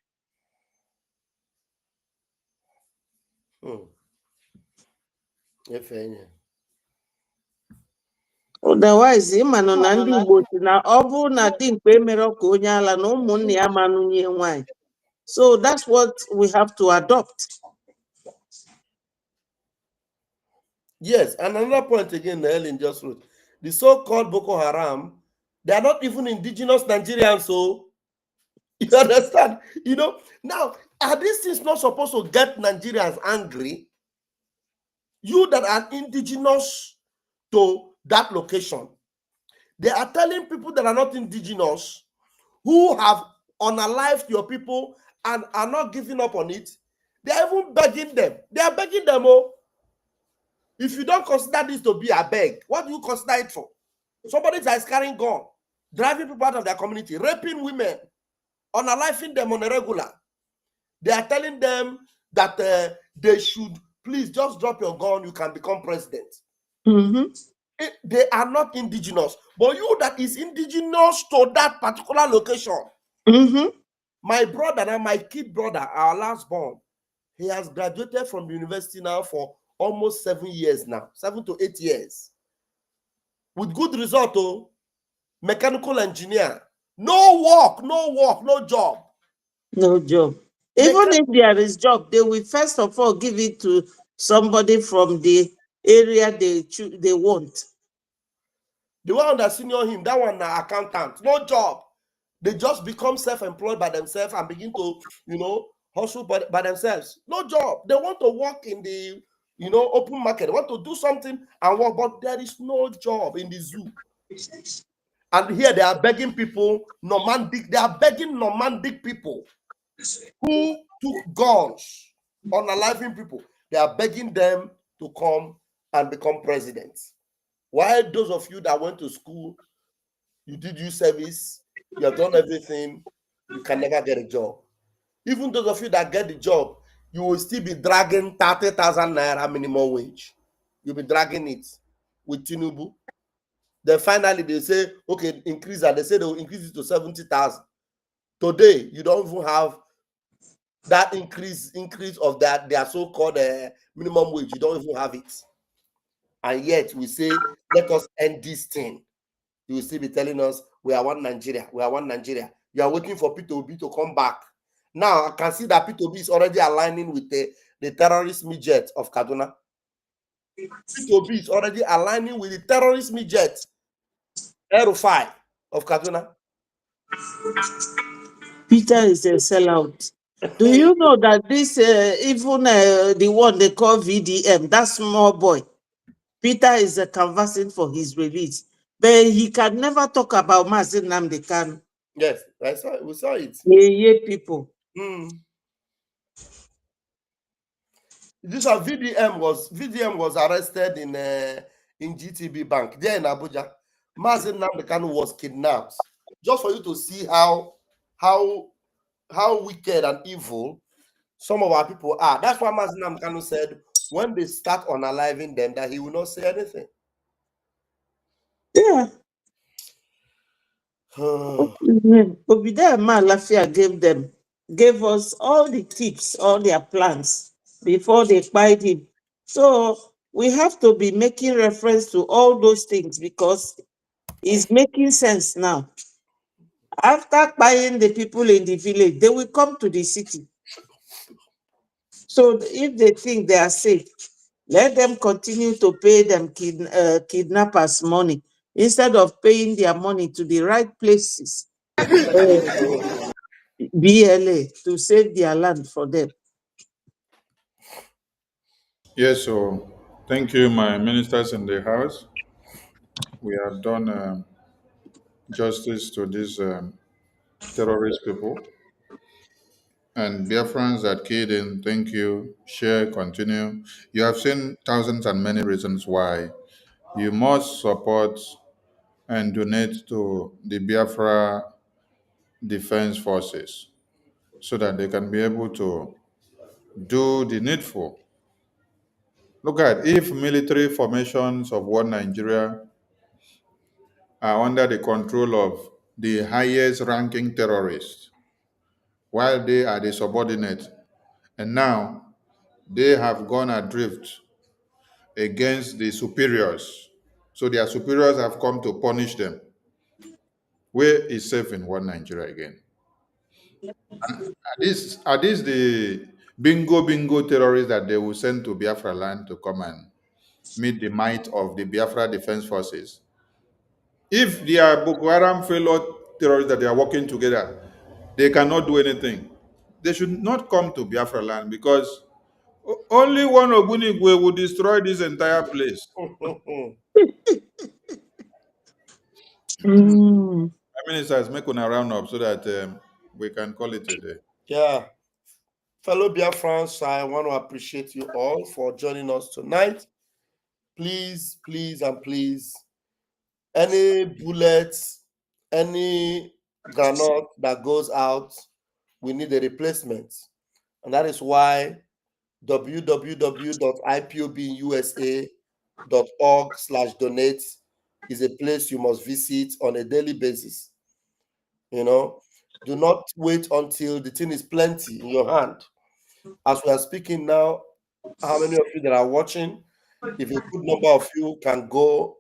Otherwise, ịmanụ na ndị Igbo si na ọ bụrụ na dimkpa emere ka onye ala na ụmụnne ya manụnye nwanyị. So that's what we have to adopt. Yes, and another point again, Ellen just wrote, the so-called Boko Haram, they are not even indigenous Nigerians, so you understand? You know, now, are these things not supposed to get Nigerians angry? You that are indigenous to that location, they are telling people that are not indigenous, who have unalived your people and are not giving up on it, they are even begging them. They are begging them, oh, if you don't consider this to be a beg, what do you consider it for? Somebody that is carrying gun, driving people out of their community, raping women, unaliving them on a regular. They are telling them that they should please just drop your gun, you can become president. They are not indigenous, but you that is indigenous to that particular location. My brother and my kid brother, our last born, he has graduated from the university now for almost 7 years now, 7 to 8 years. With good result, oh, mechanical engineer. No work, no job. No job. Even if there is job, they will first of all give it to somebody from the area they want. The one that senior him, that one na accountant, no job. They just become self-employed by themselves and begin to, you know, hustle by themselves. No job. They want to work in the, you know, open market. They want to do something and work, but there is no job in the zoo. And here they are begging people, they are begging Normandic people who took guns, unaliving people. They are begging them to come and become presidents. While those of you that went to school, you did your service, you have done everything, you can never get a job. Even those of you that get the job, you will still be dragging 30,000 naira minimum wage. You'll be dragging it with Tinubu. Then finally they say, okay, increase that. They say they will increase it to 70,000. Today, you don't even have that increase of that their so-called minimum wage. You don't even have it. And yet we say, let us end this thing. You will still be telling us, we are one Nigeria. We are one Nigeria. You are waiting for P2B to come back. Now, I can see that P2B is already aligning with the terrorist midget of Kaduna. P2B is already aligning with the terrorist midget. El-Rufai of Kaduna. Peter is a sellout. Do you know that this, even the one they call VDM, that small boy, Peter is canvassing for his release, but he can never talk about Mazin Namdekan. Yes, we saw it. Yeah, people. This VDM was arrested in GTB Bank there in Abuja. Mazin Namdekan was kidnapped. Just for you to see how wicked and evil some of our people are. That's why Mazin Namdekan said when they start unaliving them that he will not say anything. Yeah. Obida Malafia gave us all the tips, all their plans before they fired him. So we have to be making reference to all those things because it's making sense now. After buying the people in the village, they will come to the city. So if they think they are safe, let them continue to pay them kidnappers money instead of paying their money to the right places. BLA to save their land for them. Yes, so thank you, my ministers in the House. We have done justice to these terrorist people. And Biafrans that keyed in, thank you. Share, continue. You have seen thousands and many reasons why you must support and donate to the Biafra Defense Forces so that they can be able to do the needful. Look at if military formations of one Nigeria are under the control of the highest ranking terrorists, while they are the subordinate, and now they have gone adrift against the superiors. So their superiors have come to punish them. Where is safe in one Nigeria again? Are these the bingo terrorists that they will send to Biafra land to come and meet the might of the Biafra Defense Forces? If they are Boko Haram fellow terrorists that they are working together, they cannot do anything. They should not come to Biafra land because only one Ogunigwe will destroy this entire place. Ministers, make una round up so that we can call it a day. Yeah. Fellow Biafrans, I want to appreciate you all for joining us tonight. Please, please, and please, any bullets, any granite that goes out, we need a replacement. And that is why www.ipobinUSA.org/donate is a place you must visit on a daily basis. You know, do not wait until the thing is plenty in your hand. As we are speaking now, how many of you that are watching, if a good number of you can go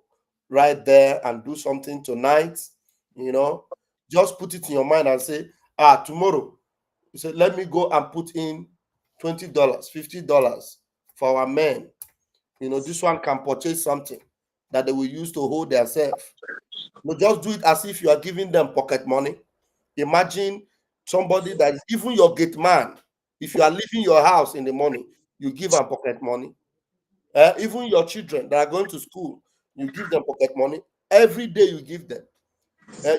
right there and do something tonight, just put it in your mind and say, tomorrow, you say, let me go and put in $20, $50 for our men. This one can purchase something that they will use to hold themselves. Just do it as if you are giving them pocket money. Imagine somebody that is even your gate man. If you are leaving your house in the morning, you give them pocket money. Even your children that are going to school, you give them pocket money. Every day you give them.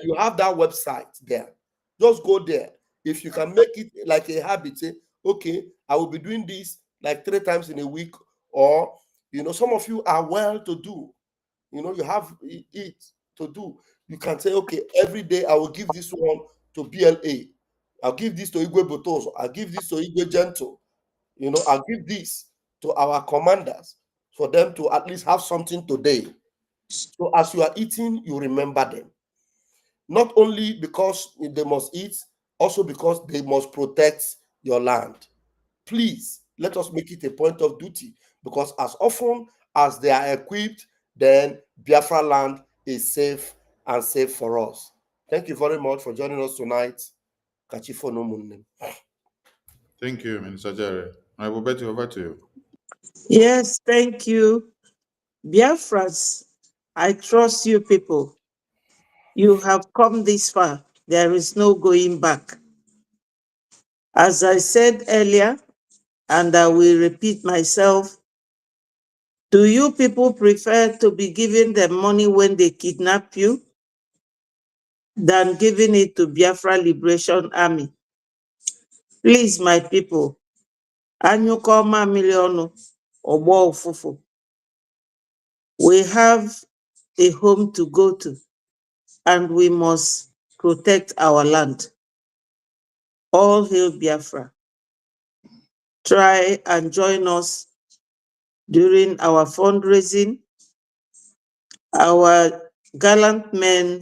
You have that website there. Just go there. If you can make it like a habit, say, okay, I will be doing this like 3 times in a week. Or, some of you are well to do. You have it to do. You can say, okay, every day I will give this one to BLA. I'll give this to Igwe Botoso. I'll give this to Igwe Gentle. I'll give this to our commanders for them to at least have something today. So as you are eating, you remember them. Not only because they must eat, also because they must protect your land. Please, let us make it a point of duty, because as often as they are equipped, then Biafra land is safe and safe for us. Thank you very much for joining us tonight. Thank you, Minister Jerry. I will bet you over to you. Yes, thank you. Biafras, I trust you people. You have come this far. There is no going back. As I said earlier, and I will repeat myself, do you people prefer to be giving them money when they kidnap you than giving it to Biafra Liberation Army? Please, my people, Anyukoma Milionu, Obo Fufu, we have a home to go to, and we must protect our land. All hail Biafra. Try and join us during our fundraising. Our gallant men,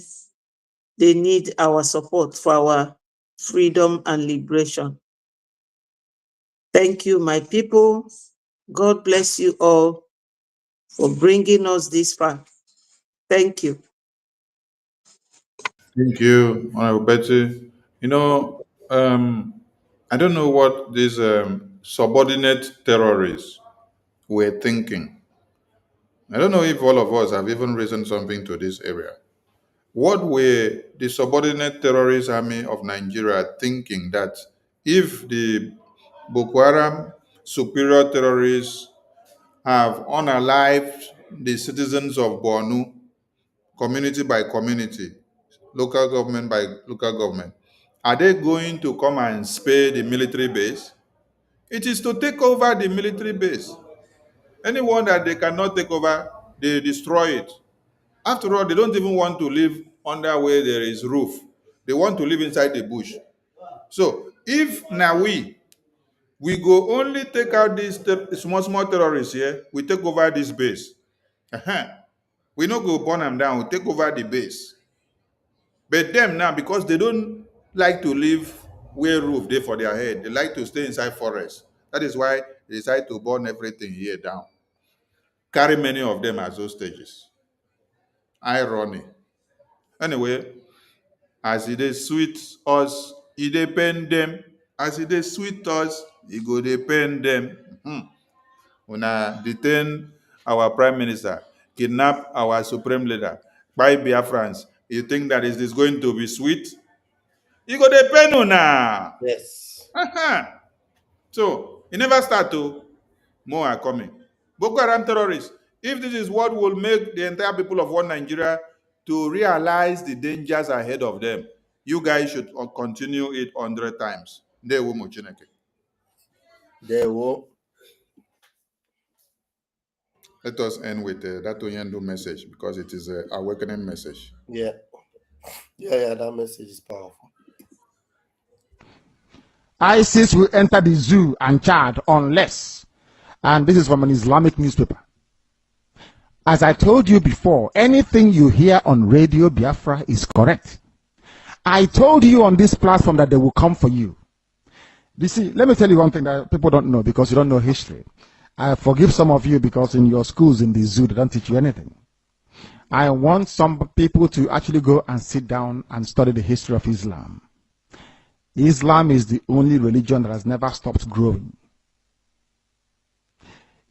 they need our support for our freedom and liberation. Thank you, my people. God bless you all for bringing us this far. Thank you. Thank you, Honorable Betty. You know, I don't know what these subordinate terrorists were thinking. I don't know if all of us have even written something to this area. What were the subordinate terrorist army of Nigeria thinking that if the Boko Haram superior terrorists have unalived the citizens of Borno, community by community, local government by local government, are they going to come and spare the military base? It is to take over the military base. Anyone that they cannot take over, they destroy it. After all, they don't even want to live under where there is roof. They want to live inside the bush. So if now we go only take out these small terrorists here, we take over this base. We not go burn them down, we take over the base. But them now, because they don't like to live where roof they for their head, they like to stay inside forest. That is why they decide to burn everything here down. Carry many of them as hostages. Irony. Anyway, as it is sweet us, it depend them. As it is sweet us, it go depend them. Una detain our prime minister, kidnap our supreme leader, buy Biafrans. You think that is this going to be sweet? You go depend una. Yes. So it never start to. More are coming. Boko Haram terrorists. If this is what will make the entire people of one Nigeria to realize the dangers ahead of them, you guys should continue it 100 times. They will Chineke. They will. Let us end with that Oyendo message because it is an awakening message. Yeah. Yeah, that message is powerful. ISIS will enter the zoo and Chad unless, and this is from an Islamic newspaper. As I told you before, anything you hear on Radio Biafra is correct. I told you on this platform that they will come for you. You see, let me tell you one thing that people don't know because you don't know history. I forgive some of you because in your schools in the zoo, they don't teach you anything. I want some people to actually go and sit down and study the history of Islam. Islam is the only religion that has never stopped growing.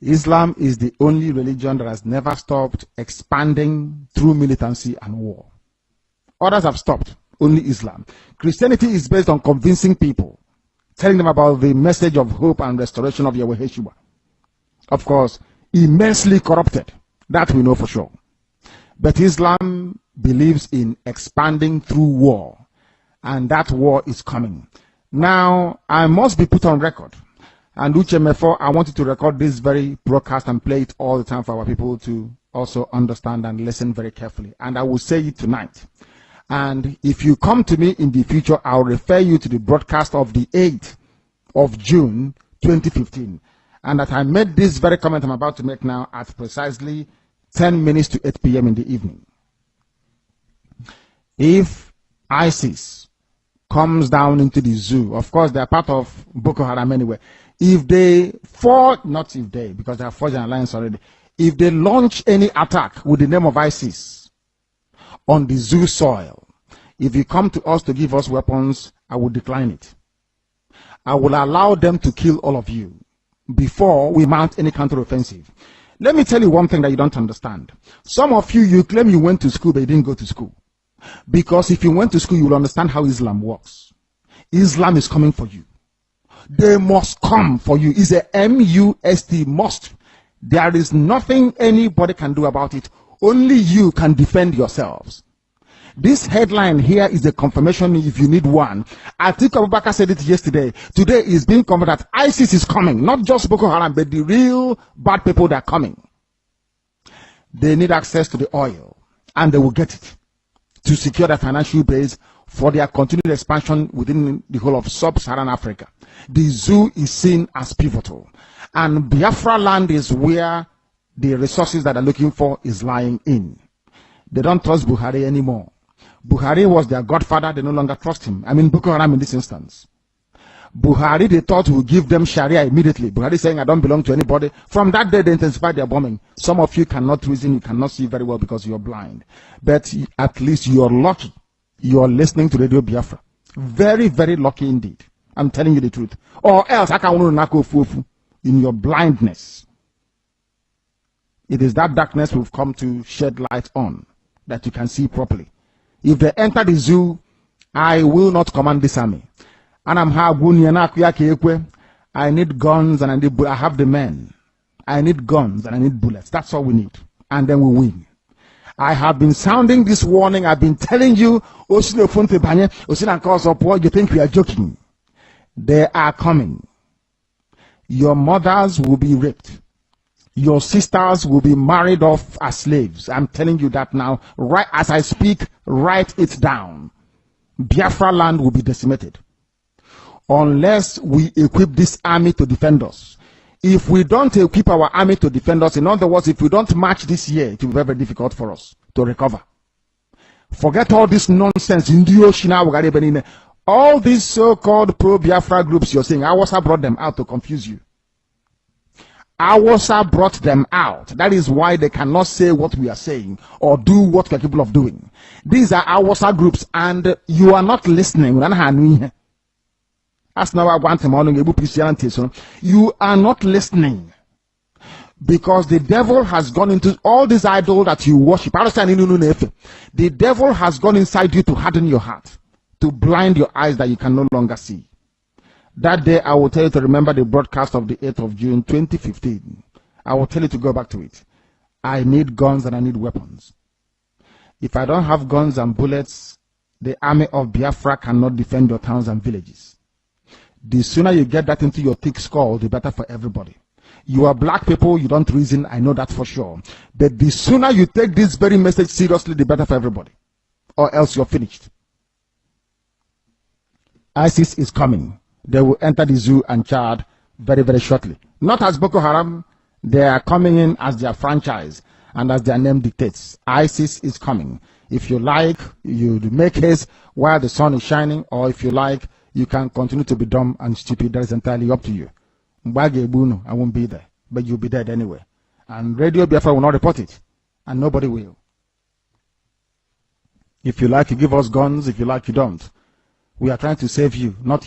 Islam is the only religion that has never stopped expanding through militancy and war. Others have stopped, only Islam. Christianity is based on convincing people, telling them about the message of hope and restoration of Yahweh Yeshua. Of course, immensely corrupted, that we know for sure. But Islam believes in expanding through war, and that war is coming. Now, I must be put on record. And Uchemefo, I wanted to record this very broadcast and play it all the time for our people to also understand and listen very carefully. And I will say it tonight. And if you come to me in the future, I'll refer you to the broadcast of the 8th of June, 2015. And that I made this very comment I'm about to make now at precisely 10 minutes to 8 p.m. in the evening. If ISIS comes down into the zoo, of course, they are part of Boko Haram anyway. If they fought, not if they, because they have forged an alliance already, if they launch any attack with the name of ISIS on the zoo soil, if you come to us to give us weapons, I will decline it. I will allow them to kill all of you before we mount any counteroffensive. Let me tell you one thing that you don't understand. Some of you, you claim you went to school, but you didn't go to school. Because if you went to school, you will understand how Islam works. Islam is coming for you. They must come for you. It's a M-U-S-T, must. There is nothing anybody can do about it. Only you can defend yourselves. This headline here is a confirmation if you need one. Atiku Abubakar said it yesterday. Today is being confirmed that ISIS is coming. Not just Boko Haram, but the real bad people that are coming. They need access to the oil, and they will get it to secure their financial base for their continued expansion within the whole of sub-Saharan Africa. The zoo is seen as pivotal, and Biafra land is where the resources that they're looking for is lying in. They don't trust Buhari anymore. Buhari was their godfather. They no longer trust him. I mean, Boko Haram in this instance. Buhari, they thought would give them Sharia immediately. Buhari saying, I don't belong to anybody. From that day, they intensified their bombing. Some of you cannot reason, you cannot see very well because you're blind. But at least you're lucky. You're listening to Radio Biafra. Very, very lucky indeed. I'm telling you the truth. Or else, I can't in your blindness. It is that darkness we've come to shed light on that you can see properly. If they enter the zoo, I will not command this army. And I need guns and I have the men. I need guns and I need bullets. That's all we need. And then we win. I have been sounding this warning. I've been telling you, you think we are joking. They are coming. Your mothers will be raped. Your sisters will be married off as slaves. I'm telling you that now. Right as I speak, write it down. Biafra land will be decimated. Unless we equip this army to defend us. If we don't equip our army to defend us, in other words, if we don't march this year, it will be very, very difficult for us to recover. Forget all this nonsense. All these so-called pro-Biafra groups you're saying, Awasa brought them out to confuse you. Awasa brought them out. That is why they cannot say what we are saying or do what we are capable of doing. These are Awasa groups and you are not listening. As now I want you are not listening. Because the devil has gone into all these idols that you worship. The devil has gone inside you to harden your heart, to blind your eyes that you can no longer see. That day, I will tell you to remember the broadcast of the 8th of June, 2015. I will tell you to go back to it. I need guns and I need weapons. If I don't have guns and bullets, the army of Biafra cannot defend your towns and villages. The sooner you get that into your thick skull, the better for everybody. You are black people, you don't reason, I know that for sure. But the sooner you take this very message seriously, the better for everybody. Or else you're finished. ISIS is coming. They will enter the zoo and Chad very, very shortly. Not as Boko Haram, they are coming in as their franchise and as their name dictates. ISIS is coming. If you like, you make haste while the sun is shining, or if you like, you can continue to be dumb and stupid. That is entirely up to you. I won't be there, but you'll be dead anyway. And Radio Biafra will not report it, and nobody will. If you like, you give us guns. If you like, you don't. We are trying to save you, not